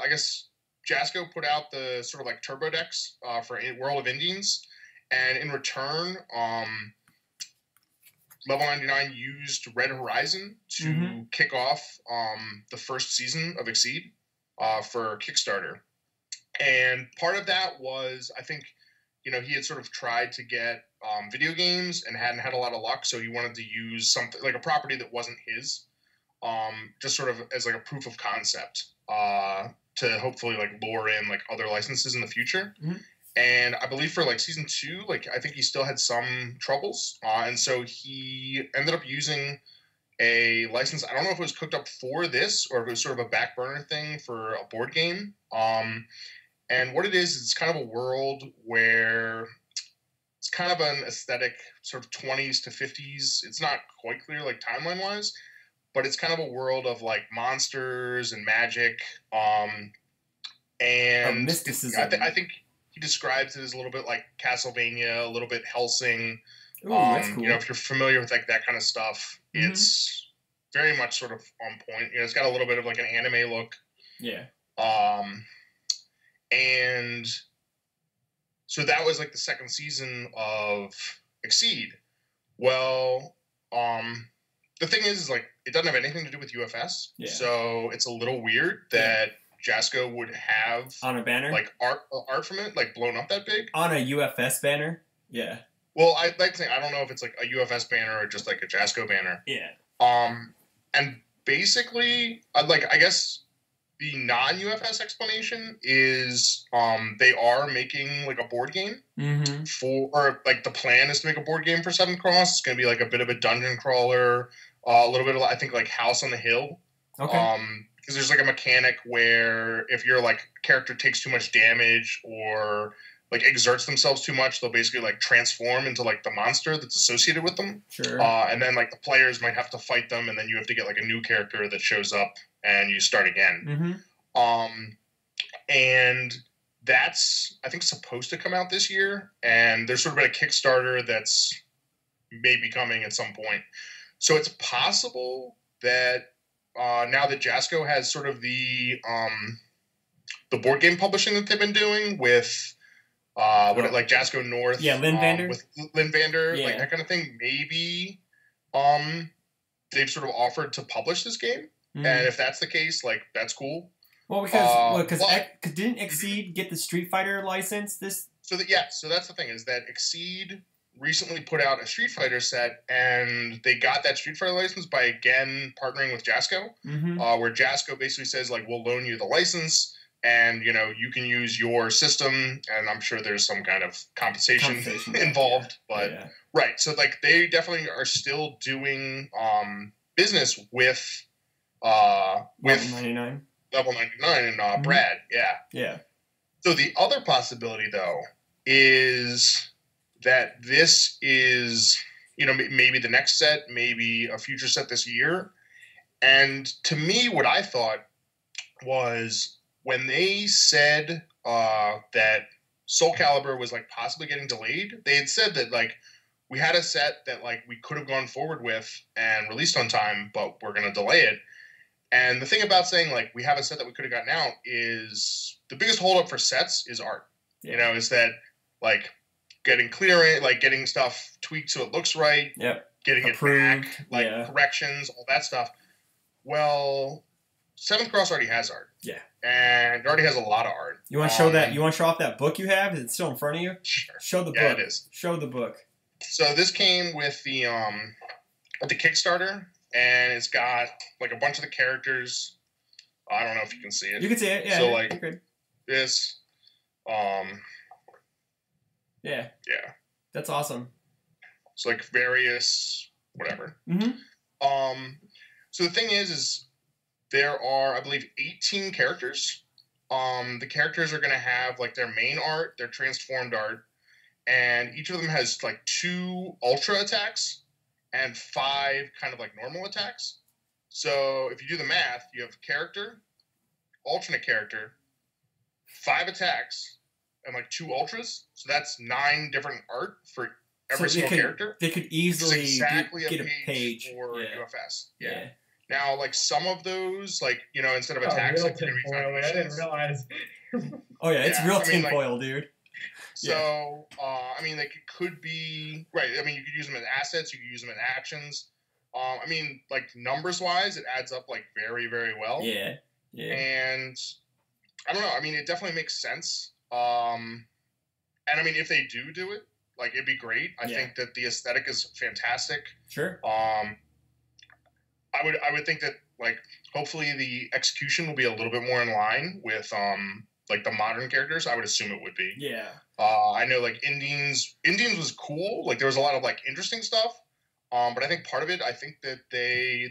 guess Jasco put out the sort of like turbo decks for World of Indians, and in return, level 99 used Red Horizon to kick off the first season of Exceed for Kickstarter. And part of that was, I think, you know, he had sort of tried to get video games and hadn't had a lot of luck, so he wanted to use something like a property that wasn't his, just sort of as like a proof of concept to hopefully like lure in like other licenses in the future. And I believe for like season 2, like I think he still had some troubles, and so he ended up using a license. I don't know if it was cooked up for this or if it was sort of a back burner thing for a board game. And what it is, it's kind of a world where it's kind of an aesthetic, sort of 20s to 50s. It's not quite clear, like timeline-wise, but it's kind of a world of like monsters and magic. And mysticism. I think he describes it as a little bit like Castlevania, a little bit Helsing. Ooh, that's cool. You know, if you're familiar with like that kind of stuff, it's very much sort of on point. You know, it's got a little bit of like an anime look. Yeah. And so that was like the second season of Exceed. Well, the thing is like it doesn't have anything to do with UFS. Yeah. So it's a little weird that Jasco would have on a banner, like art from it, like blown up that big on a UFS banner. Yeah. Well, I'd like to think, I don't know if it's like a UFS banner or just like a Jasco banner. Yeah. And basically, I guess the non-UFS explanation is they are making like a board game or like the plan is to make a board game for Seventh Cross. It's going to be like a bit of a dungeon crawler, a little bit of, I think, like House on the Hill. Okay. Because there's like a mechanic where if your like character takes too much damage or like exerts themselves too much, they'll basically like transform into like the monster that's associated with them. Sure. And then like the players might have to fight them, and then you have to get like a new character that shows up, and you start again. And that's, I think, supposed to come out this year, and there's sort of been a Kickstarter that's maybe coming at some point. So it's possible that now that Jasco has sort of the board game publishing that they've been doing with like Jasco North, Lindvander, with Lindvander, like Yeah. that kind of thing. Maybe they've sort of offered to publish this game, and if that's the case, like that's cool. Well, because didn't Exceed get the Street Fighter license? So that's the thing, is that Exceed recently put out a Street Fighter set, and they got that Street Fighter license by again partnering with Jasco, where Jasco basically says like, we'll loan you the license, and you know you can use your system, and I'm sure there's some kind of compensation involved, but right. So like they definitely are still doing business with Level 99 and Brad, yeah. So the other possibility though is that this is, you know, maybe the next set, maybe a future set this year. And to me, what I thought was when they said that SoulCalibur was like possibly getting delayed, they had said that like we had a set that like we could have gone forward with and released on time, but we're going to delay it. And the thing about saying like we have a set that we could have gotten out is the biggest holdup for sets is art. Yeah. You know, is that like getting clearance, like getting stuff tweaked so it looks right. Yep. Getting approved, it back, like corrections, all that stuff. Well, Seventh Cross already has art. Yeah. And it already has a lot of art. You want to show that? You want to show off that book you have? Is it still in front of you? Sure. Show the book. Yeah, it is. Show the book. So this came with the Kickstarter, and it's got like a bunch of the characters. I don't know if you can see it. You can see it. Yeah. So like good. this. Yeah. Yeah. That's awesome. So like various whatever. So the thing is there are, I believe, 18 characters. the characters are going to have like their main art, their transformed art, and each of them has like 2 ultra attacks and 5 kind of like normal attacks. So if you do the math, you have character, alternate character, 5 attacks, and like 2 ultras. So that's 9 different art for every single character. They could easily exactly get a page for UFS. Yeah. Now, like some of those, like, you know, instead of attacks, real like tinfoil. I didn't realize. Oh yeah, it's real tinfoil, dude. So, I mean, like it could be right. I mean, you could use them as assets. You could use them in actions. I mean, like numbers wise, it adds up like very, very well. Yeah. And I don't know. I mean, it definitely makes sense. And I mean, if they do it, like it'd be great. I think that the aesthetic is fantastic. Sure. I would think that like hopefully the execution will be a little bit more in line with like the modern characters. I would assume it would be. Yeah. I know like Indians was cool. Like there was a lot of like interesting stuff. But I think part of it, I think that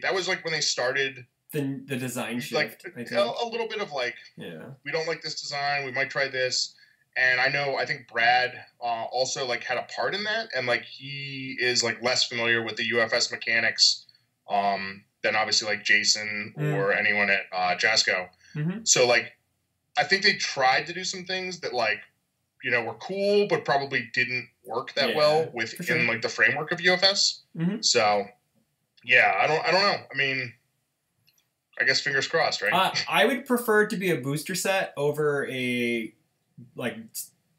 that was like when they started the design shift. Like a little bit of like, we don't like this design. We might try this. And I think Brad also like had a part in that, and like he is like less familiar with the UFS mechanics than obviously like Jason or anyone at Jasco. Mm-hmm. So like I think they tried to do some things that like, you know, were cool, but probably didn't work that well within like the framework of UFS. Mm-hmm. So yeah, I don't know. I mean, I guess fingers crossed, right? I would prefer it to be a booster set over a like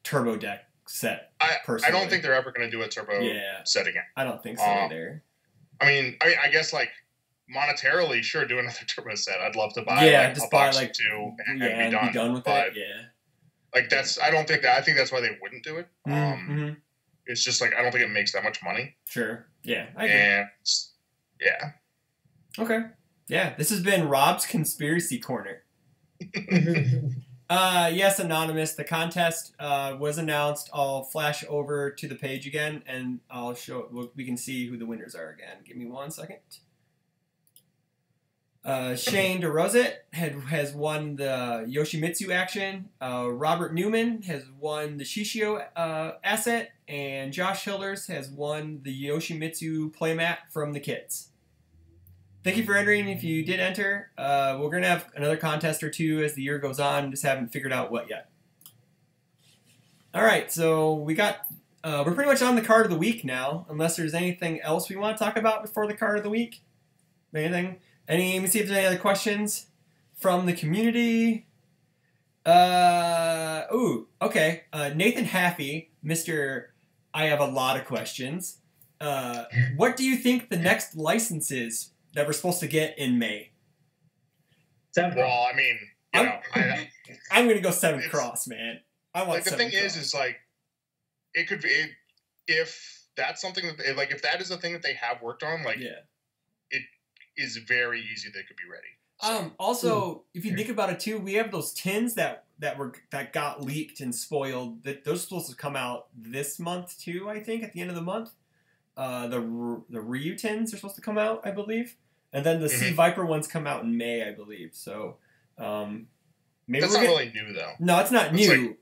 turbo deck set. Personally. I don't think they're ever going to do a turbo set again. I don't think so either. I guess like monetarily, sure, do another turbo set. I'd love to buy just a buy box like or 2 and be done with it. Yeah. Like I don't think that. I think that's why they wouldn't do it. Mm-hmm. It's just like I don't think it makes that much money. Sure. Yeah. I agree. And yeah. Okay. Yeah. This has been Rob's Conspiracy Corner. Yes, Anonymous. The contest was announced. I'll flash over to the page again, and I'll show. We can see who the winners are again. Give me 1 second. Shane DeRosette has won the Yoshimitsu action. Robert Newman has won the Shishio asset, and Josh Hilders has won the Yoshimitsu playmat from the kits. Thank you for entering. If you did enter, we're going to have another contest or 2 as the year goes on. Just haven't figured out what yet. All right, so we're pretty much on the card of the week now, unless there's anything else we want to talk about before the card of the week. Anything? Let me see if there's any other questions from the community. Okay. Nathan Haffey, Mr. I have a lot of questions. What do you think the next license is that we're supposed to get in May? Well, I mean, I'm going to go 7th Cross, man. I want like the thing cross. Is like it could be if that's something that if that is a thing that they have worked on, like it is very easy they could be ready. So. Also, if you think about it too, we have those tins that got leaked and spoiled. That those are supposed to come out this month too. I think at the end of the month, the Ryu tins are supposed to come out, I believe, and then the Sea Viper ones come out in May, I believe. So maybe that's not really new though. No, it's not new.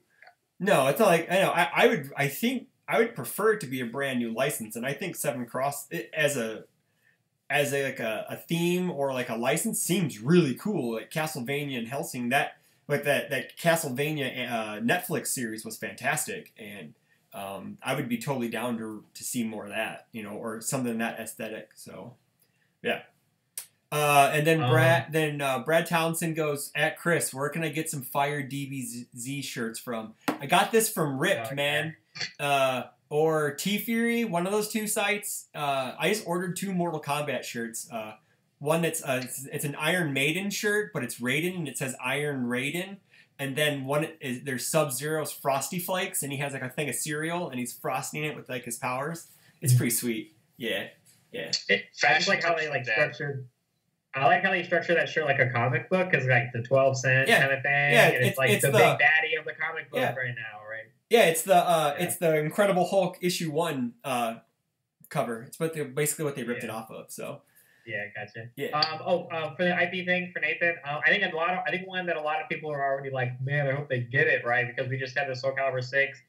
No, it's not like I know. I think I would prefer it to be a brand new license, and I think 7 Cross as a theme or like a license seems really cool. Like Castlevania and Hellsing, that Castlevania Netflix series was fantastic, and I would be totally down to see more of that, or something in that aesthetic. So, yeah. And then Brad Townsend goes, at Chris, where can I get some Fire DBZ shirts from? I got this from Ripped, man. Or T-Fury, one of those 2 sites. I just ordered 2 Mortal Kombat shirts. One that's it's an Iron Maiden shirt, but it's Raiden, and it says Iron Raiden. And then there's Sub-Zero's Frosty Flakes, and he has like a thing of cereal, and he's frosting it with like his powers. It's pretty sweet. Yeah. I just like how they structured. I like how they structure that shirt like a comic book, because like the 12-cent kind of thing. Yeah, and it's like the big baddie of the comic book right now, right? Yeah, it's the Incredible Hulk issue 1 cover. It's basically what they ripped it off of. So Yeah, gotcha. Yeah. For the IP thing for Nathan, I think one that a lot of people are already like, man, I hope they get it right because we just had the SoulCalibur 6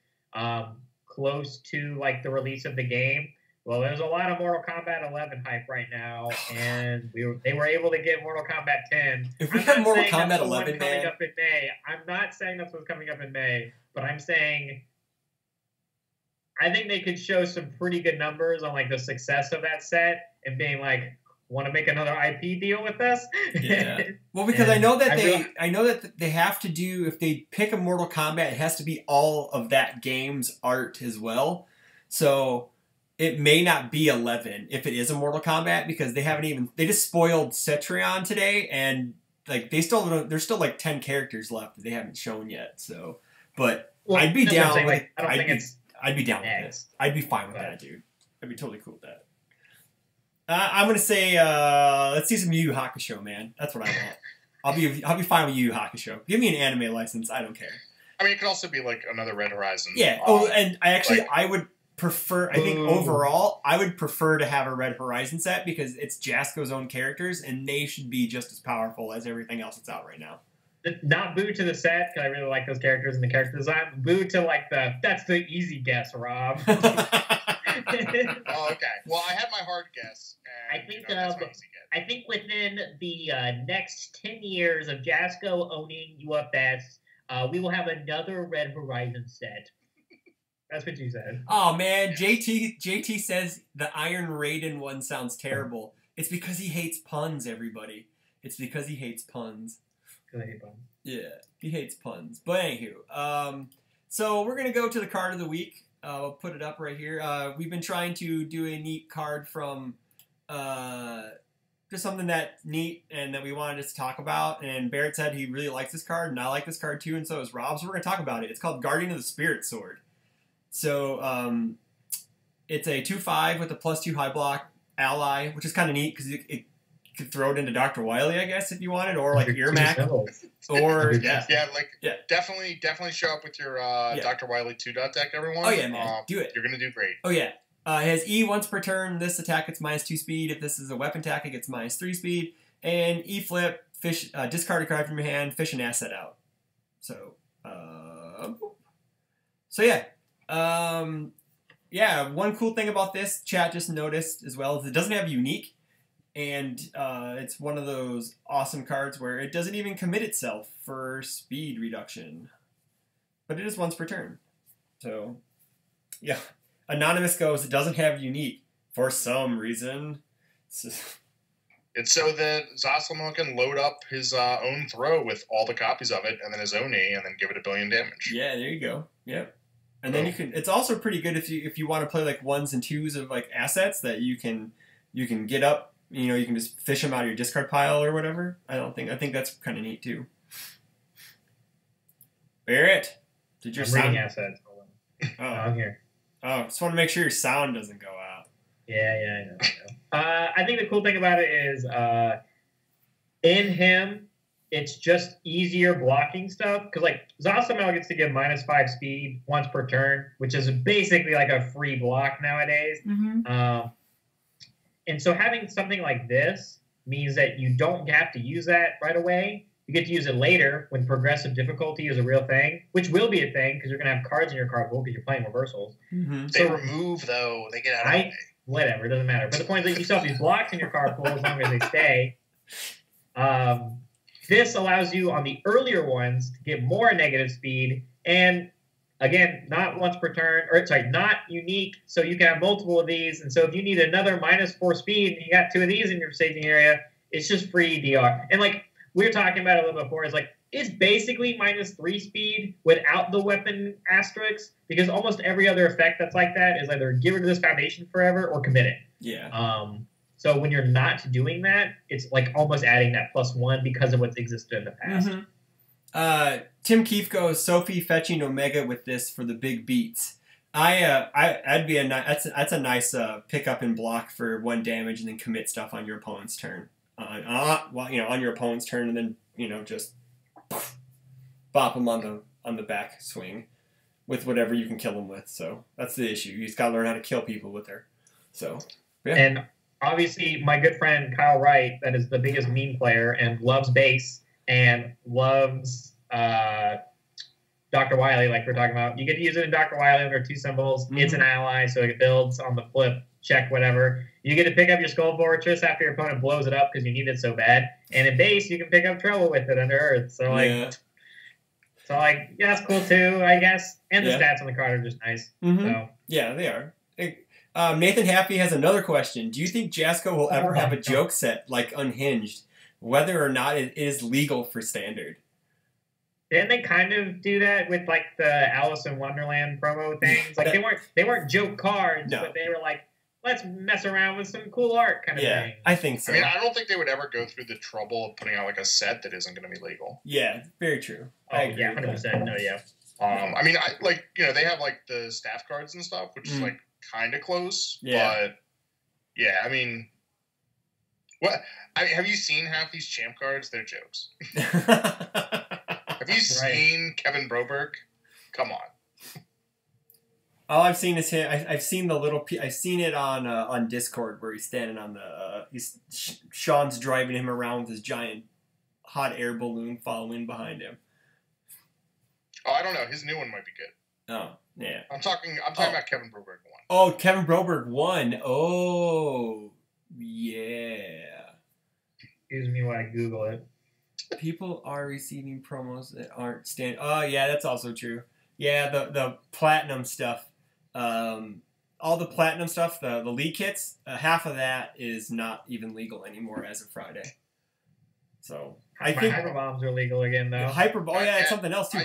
close to like the release of the game. Well, there's a lot of Mortal Kombat 11 hype right now, and they were able to get Mortal Kombat 10. If we have Mortal Kombat 11, coming up in May, I'm not saying that's what's coming up in May, but I'm saying I think they could show some pretty good numbers on like the success of that set and being like, want to make another IP deal with us? Yeah. Well, because I know that they have to do, if they pick a Mortal Kombat, it has to be all of that game's art as well. So it may not be 11 if it is a Mortal Kombat because they just spoiled Cetrion today and like there's still like 10 characters left that they haven't shown yet. So, but I'd be down with I'd be down with this. I'd be fine with that, dude. I'd be totally cool with that. I'm gonna say let's see some Yu Yu Hakusho, man. That's what I want. I'll be fine with Yu Yu Hakusho. Give me an anime license. I don't care. I mean, it could also be like another Red Horizon. Yeah. And I would prefer. I think overall, I would prefer to have a Red Horizon set because it's Jasko's own characters, and they should be just as powerful as everything else that's out right now. Not boo to the set because I really like those characters and the character design. Boo to like that's the easy guess, Rob. Oh, okay. Well, I had my hard guess. And, I think within the next 10 years of Jasko owning UFS, we will have another Red Horizon set. That's what you said. Oh man, JT says the Iron Raiden one sounds terrible. It's because he hates puns, everybody. It's because he hates puns. I hate puns. Yeah, he hates puns. But anywho, so we're gonna go to the card of the week. I'll put it up right here. We've been trying to do a neat card from just something that's neat and that we wanted to talk about. And Barrett said he really likes this card, and I like this card too, and so does Rob. So we're gonna talk about it. It's called Guardian of the Spirit Sword. So it's a 2/5 with a +2 high block ally, which is kind of neat because it could throw it into Dr. Wily, I guess, if you wanted, or like Earmac, or definitely show up with your Dr. Wily 2-dot deck, everyone. Oh yeah, man, do it. You're gonna do great. Oh yeah, it has E once per turn. This attack gets -2 speed. If this is a weapon attack, it gets -3 speed. And E flip, fish, discard a card from your hand, fish an asset out. So, yeah. One cool thing about this, chat just noticed as well, is it doesn't have unique. And it's one of those awesome cards where it doesn't even commit itself for speed reduction. But it is once per turn. So, yeah. Anonymous goes, it doesn't have unique for some reason. It's so that Zoslimon can load up his own throw with all the copies of it, and then his own E, and then give it 1 billion damage. Yeah, there you go. Yep. And then you can. It's also pretty good if you want to play like 1s and 2s of like assets that you can get up. You know, you can just fish them out of your discard pile or whatever. I think that's kind of neat too. Barrett, did your sound? Reading assets. Oh, I'm here. Oh, just want to make sure your sound doesn't go out. Yeah, I know. I think the cool thing about it is, in him, it's just easier blocking stuff because like Zasamel gets to give -5 speed once per turn, which is basically like a free block nowadays. Mm-hmm. And so having something like this means that you don't have to use that right away. You get to use it later when progressive difficulty is a real thing, which will be a thing because you're going to have cards in your card pool because you're playing reversals. Mm-hmm. They remove, though. They get out of the way. Whatever, it doesn't matter. But the point is that you still have these blocks in your card pool as long as they stay. This allows you on the earlier ones to get more negative speed and again, not once per turn, not unique, so you can have multiple of these. And so if you need another -4 speed and you got 2 of these in your staging area, it's just free DR. And like we were talking about it a little bit before, it's basically -3 speed without the weapon asterisk because almost every other effect that's like that is either get rid of this foundation forever or commit it. Yeah. So when you're not doing that, it's like almost adding that +1 because of what's existed in the past. Mm-hmm. Tim Keefe goes, Sophie fetching Omega with this for the big beats. That's a nice pick up and block for 1 damage and then commit stuff on your opponent's turn. On your opponent's turn and then just bop them on the back swing with whatever you can kill them with. So that's the issue. You just gotta learn how to kill people with her. So yeah. And obviously, my good friend Kyle Wright, that is the biggest meme player and loves bass and loves Dr. Wily, like we're talking about. You get to use it in Dr. Wily under 2 symbols. Mm-hmm. It's an ally, so it builds on the flip, check, whatever. You get to pick up your Skull Fortress after your opponent blows it up because you need it so bad. And in base, you can pick up Trouble with it under Earth. So, yeah, that's cool too, I guess. And the stats on the card are just nice. Mm-hmm. So. Yeah, they are. Nathan Happy has another question. Do you think Jasko will ever have a joke set like Unhinged, whether or not it is legal for Standard? Didn't they kind of do that with like the Alice in Wonderland promo things? Like they weren't joke cards, but they were like, let's mess around with some cool art kind of thing. I think so. I mean, I don't think they would ever go through the trouble of putting out like a set that isn't going to be legal. Yeah, very true. I agree. 100%. No, yeah. I mean, they have like the staff cards and stuff, which is like kind of close. Yeah. But yeah, I mean, have you seen half these champ cards? They're jokes. Have you seen Kevin Broberg? Come on. All I've seen is him. I've seen the little. I've seen it on Discord where he's standing on the. Sean's driving him around with his giant hot air balloon following behind him. Oh, I don't know. His new one might be good. Oh, yeah. I'm talking about Kevin Broberg 1. Oh, Kevin Broberg 1. Oh, yeah. Excuse me while I Google it. People are receiving promos that aren't stand. Oh, yeah, that's also true. Yeah, the platinum stuff. All the platinum stuff, the league kits, half of that is not even legal anymore as of Friday. So I think Hyper Bombs are legal again, though. It's something else too.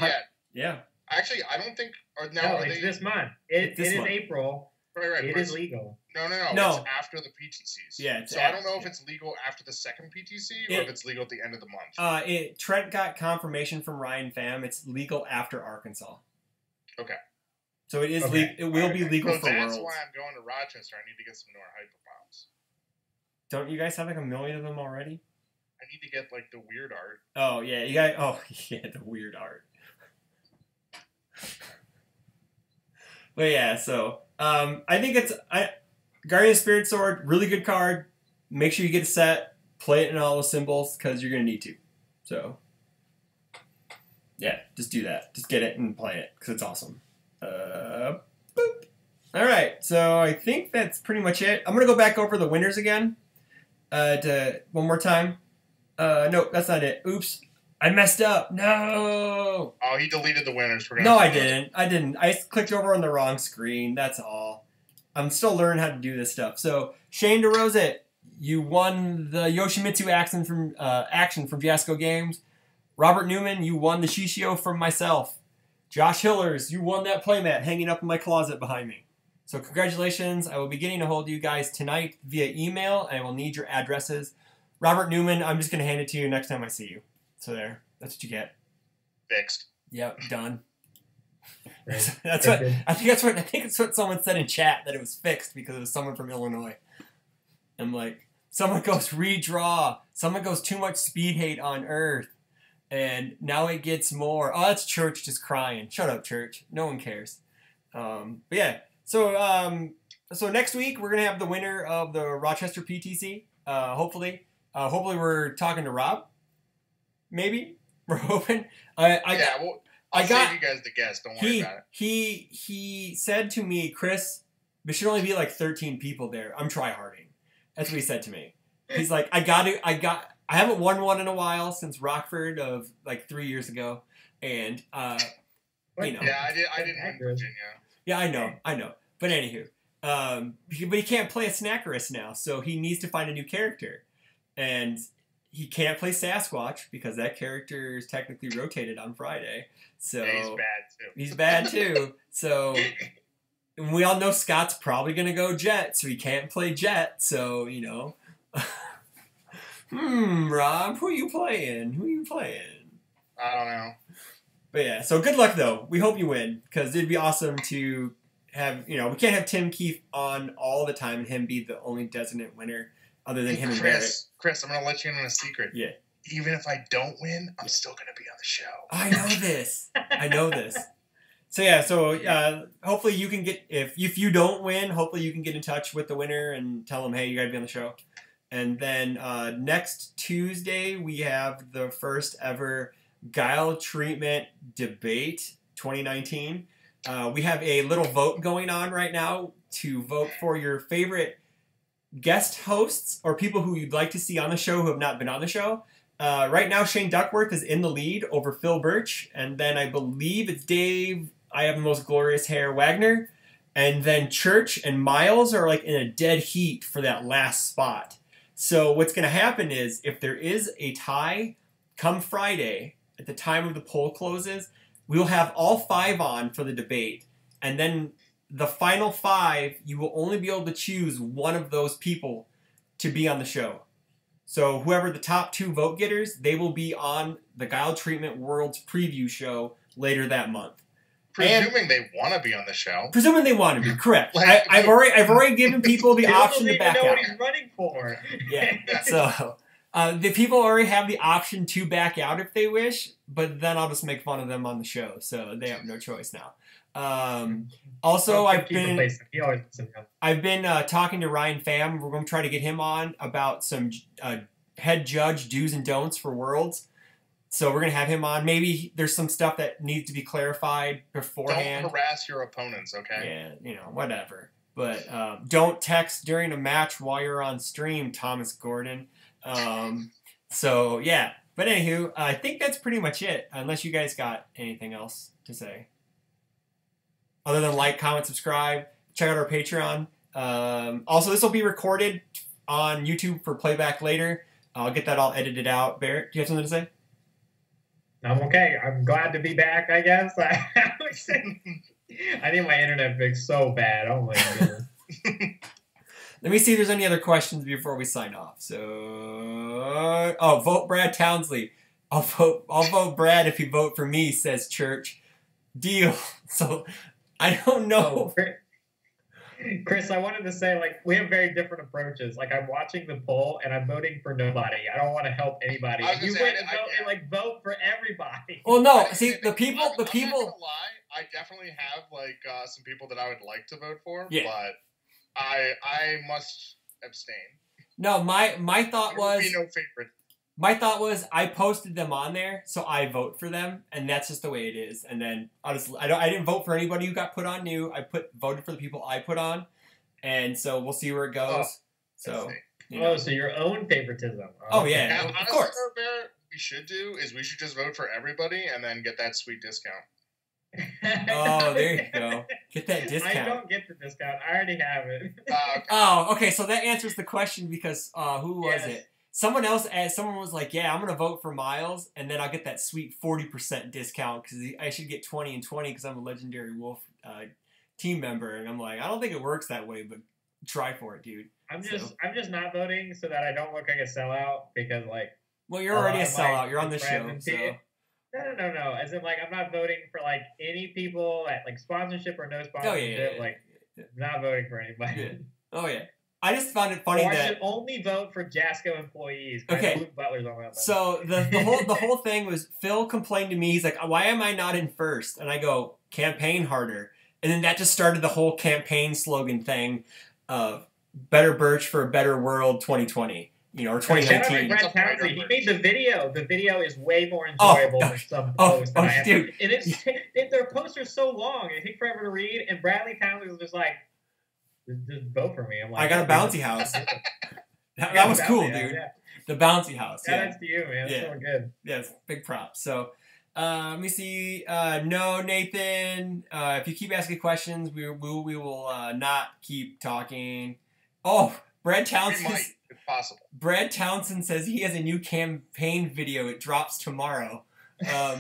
Yeah. Actually, I don't think. It's this month. It is April. Right. It is legal. No. It's after the PTCs. Yeah. I don't know if it's legal after the second PTC or if it's legal at the end of the month. Trent got confirmation from Ryan Pham. It's legal after Arkansas. Okay. So it is. Okay. It will be legal for Worlds. That's why I'm going to Rochester. I need to get some more Hyper Bombs. Don't you guys have like 1 million of them already? I need to get like the weird art. Oh yeah, you got. Oh yeah, the weird art. But yeah, so I think it's Guardian Spirit Sword, really good card. Make sure you get a set, play it in all the symbols because you're gonna need to. So yeah, just do that. Just get it and play it because it's awesome. Boop. All right, so I think that's pretty much it. I'm gonna go back over the winners again, one more time. No, that's not it. Oops. I messed up. No. Oh, he deleted the winners. No, I didn't. I clicked over on the wrong screen. That's all. I'm still learning how to do this stuff. So, Shane DeRosa, you won the Yoshimitsu action from Jasko Games. Robert Newman, you won the Shishio from myself. Josh Hillers, you won that playmat hanging up in my closet behind me. So, congratulations. I will be getting a hold of you guys tonight via email. I will need your addresses. Robert Newman, I'm just going to hand it to you next time I see you. So there, that's what you get. Fixed. Yep, done. That's what I think it's what someone said in chat, that it was fixed because it was someone from Illinois. I'm like, someone goes redraw, someone goes too much speed hate on Earth, and now it gets more. Oh, that's Church just crying. Shut up, Church. No one cares. But yeah, so next week we're gonna have the winner of the Rochester PTC. Hopefully we're talking to Rob. Maybe we're hoping. I'll save you guys the guest. Don't worry about it. He said to me, Chris, there should only be like 13 people there. I'm try-harding. That's what he said to me. He's like, I haven't won one in a while since Rockford of like 3 years ago, and Yeah, I didn't win Virginia. Yeah, I know. But anywho, but he can't play a Snackerus now, so he needs to find a new character, and he can't play Sasquatch because that character is technically rotated on Friday. So yeah, he's bad too. So we all know Scott's probably going to go Jet, so he can't play Jet. So, Rob, who are you playing? I don't know. But yeah, so good luck though. We hope you win because it'd be awesome to have, we can't have Tim Keefe on all the time and him be the only designate winner. Other than him and Barrett. Chris, I'm going to let you in on a secret. Yeah. Even if I don't win, I'm still going to be on the show. I know this. So yeah, hopefully you can get if you don't win, hopefully you can get in touch with the winner and tell them, hey, you gotta be on the show. And then next Tuesday we have the first ever GuileTreatment debate 2019. We have a little vote going on right now to vote for your favorite guest hosts or people who you'd like to see on the show who have not been on the show. Right now, Shane Duckworth is in the lead over Phil Birch, and then I believe it's Dave. I have the most glorious hair, Wagner, and then Church and Miles are like in a dead heat for that last spot. So what's going to happen is if there is a tie, come Friday at the time of the poll closes, we'll have all 5 on for the debate, and then the final 5, you will only be able to choose one of those people to be on the show. So whoever the top 2 vote getters, they will be on the GuileTreatment World's preview show later that month. Presuming they want to be on the show. Presuming they want to be, correct. I've already given people the option to back out. They don't even know what he's running for. Yeah. So the people already have the option to back out if they wish, but then I'll just make fun of them on the show, so they have no choice now. Also, I've been talking to Ryan Pham. We're going to try to get him on about some head judge do's and don'ts for Worlds. So we're going to have him on. Maybe there's some stuff that needs to be clarified beforehand. Don't harass your opponents, Yeah, okay? whatever. But don't text during a match while you're on stream, Thomas Gordon. So, yeah. But anywho, I think that's pretty much it, unless you guys got anything else to say. Other than like, comment, subscribe, check out our Patreon. Also, this will be recorded on YouTube for playback later. I'll get that all edited out. Barrett, do you have something to say? I'm okay. I'm glad to be back, I guess. I need my internet fixed so bad. Oh my goodness. Let me see if there's any other questions before we sign off. So, vote Brad Townsley. I'll vote Brad if you vote for me, says Church. Deal. So, I don't know. Chris, I wanted to say, we have very different approaches. I'm watching the poll, and I'm voting for nobody. I don't want to help anybody. If you went and vote for everybody. Well, no. See, the people. I'm not gonna lie. I definitely have, some people that I would like to vote for, but I must abstain. No, my thought was... There will be no favorite. My thought was I posted them on there, so I vote for them, and that's just the way it is. And then I didn't vote for anybody who got put on new. I voted for the people I put on, and so we'll see where it goes. So your own favoritism. Oh yeah, now, of honestly, course. What we should do is we should just vote for everybody and then get that sweet discount. Oh, there you go. Get that discount. I don't get the discount. I already have it. Okay. Oh, okay. So that answers the question because who was it? Someone was like, yeah, I'm going to vote for Miles, and then I'll get that sweet 40% discount because I should get 20 and 20 because I'm a Legendary Wolf team member. And I'm like, I don't think it works that way, but try for it, dude. I'm just not voting so that I don't look like a sellout because, well, you're already a sellout. You're on the show, so... No. As in, I'm not voting for, any people at, sponsorship or no sponsorship. Oh, yeah. Not voting for anybody. Yeah. Oh, yeah. I just found it funny I that... should only vote for Jasco employees. Okay. Luke Butler's on that. So the whole thing was Phil complained to me. He's like, why am I not in first? And I go, campaign harder. And then that just started the whole campaign slogan thing of Better Birch for a Better World 2020. Or 2019. Brad Townsley. He made the video. The video is way more enjoyable than some posts. Dude. And their posts are so long. It takes forever to read. And Bradley Townsley was just like, just vote for me. I'm like, I got a bouncy house. that was cool, dude. Yeah. The bouncy house. Yeah, that's to you, man. That's so good. Yes, big props. So, let me see. No, Nathan. If you keep asking questions, we will not keep talking. Oh, Brad Townsend. If possible. Brad Townsend says he has a new campaign video. It drops tomorrow. Yeah.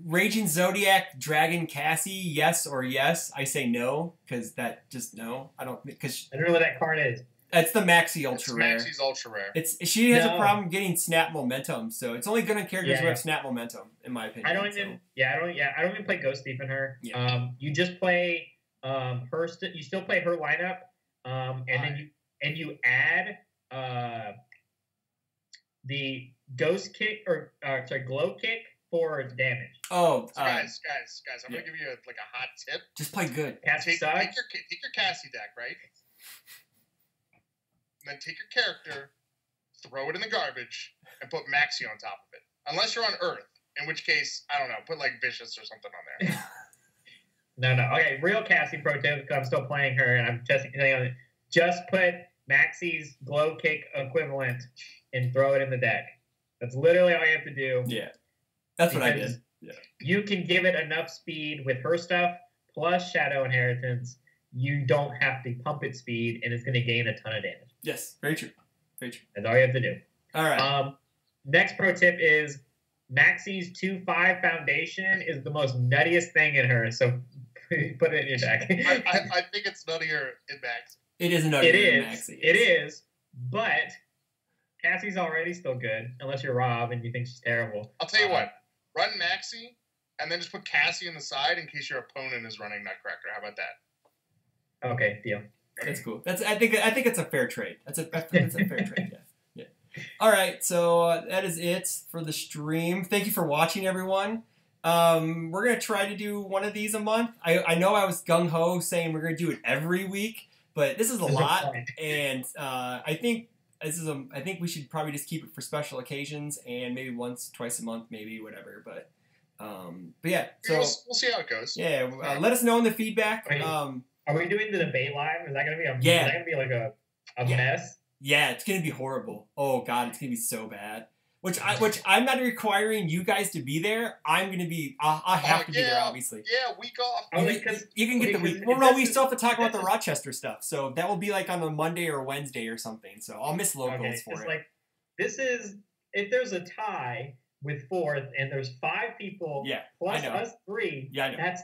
Raging Zodiac Dragon Cassie, yes or yes? I say no because that just no. I don't know what that card is. It's the Maxi Ultra Rare. Maxi's Ultra Rare. She has a problem getting snap momentum, so it's only good on characters who have snap momentum, in my opinion. I don't even play Ghost Thief in her. Yeah. You just play her. You still play her lineup, and you add the Ghost Kick or Glow Kick for damage. Oh, so guys, I'm gonna give you a hot tip. Just play good. Take your Cassie deck, right? And then take your character, throw it in the garbage, and put Maxie on top of it. Unless you're on Earth, in which case, I don't know, put like Vicious or something on there. No. Okay, real Cassie pro tip, because I'm still playing her and I'm testing on it. Just put Maxie's glow kick equivalent and throw it in the deck. That's literally all you have to do. Yeah. That's what I did. Yeah. You can give it enough speed with her stuff plus Shadow Inheritance. You don't have to pump its speed, and it's going to gain a ton of damage. Yes, very true. Very true. That's all you have to do. All right. Next pro tip is Maxie's 2/5 Foundation is the most nuttiest thing in her, so put it in your deck. I think it's nuttier in Maxie. It is nuttier in Maxie. It is, but Cassie's already still good, unless you're Rob and you think she's terrible. I'll tell you what. Run Maxie, and then just put Cassie on the side in case your opponent is running Nutcracker. How about that? Okay, deal. That's cool. I think it's a fair trade. That's a fair trade. Yeah. All right. So that is it for the stream. Thank you for watching, everyone. We're gonna try to do one of these a month. I know I was gung ho saying we're gonna do it every week, but this is a lot, and I think we should probably just keep it for special occasions and maybe once, twice a month, maybe whatever. But yeah. So we'll see how it goes. Yeah. Let us know in the feedback. Are we doing the debate live? Is that gonna be Is that gonna be like a mess? Yeah, it's gonna be horrible. Oh God, it's gonna be so bad. Which I'm not requiring you guys to be there. I'm gonna be. I have to be there, obviously. Yeah, week off. You can get the week. Well, no, we still have to talk about the Rochester stuff. So that will be like on a Monday or Wednesday or something. So I'll miss locals for it. Like, this is if there's a tie with fourth and there's 5 people. Yeah, plus us 3. Yeah, I know. That's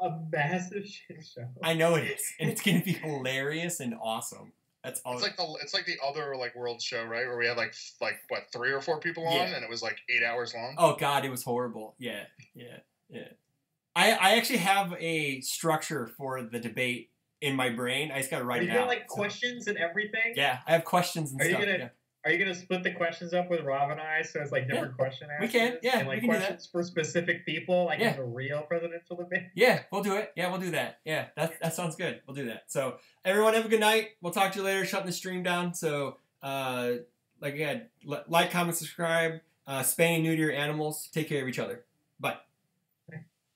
a massive shit show. I know it is, and it's gonna be hilarious and awesome. That's all. It's like the other world show, right? Where we had like what 3 or 4 people on, and it was like 8 hours long. Oh God, it was horrible. Yeah. I actually have a structure for the debate in my brain. I just got to write it out. Questions and everything? Yeah, I have questions and stuff. Are you gonna split the questions up with Rob and I so it's like different question answers? We can, yeah. And we can questions for specific people, in the real presidential debate? Yeah, we'll do it. Yeah, we'll do that. Yeah, that sounds good. We'll do that. So everyone have a good night. We'll talk to you later. Shutting the stream down. So like comment, subscribe, spay and neuter your animals. Take care of each other. Bye.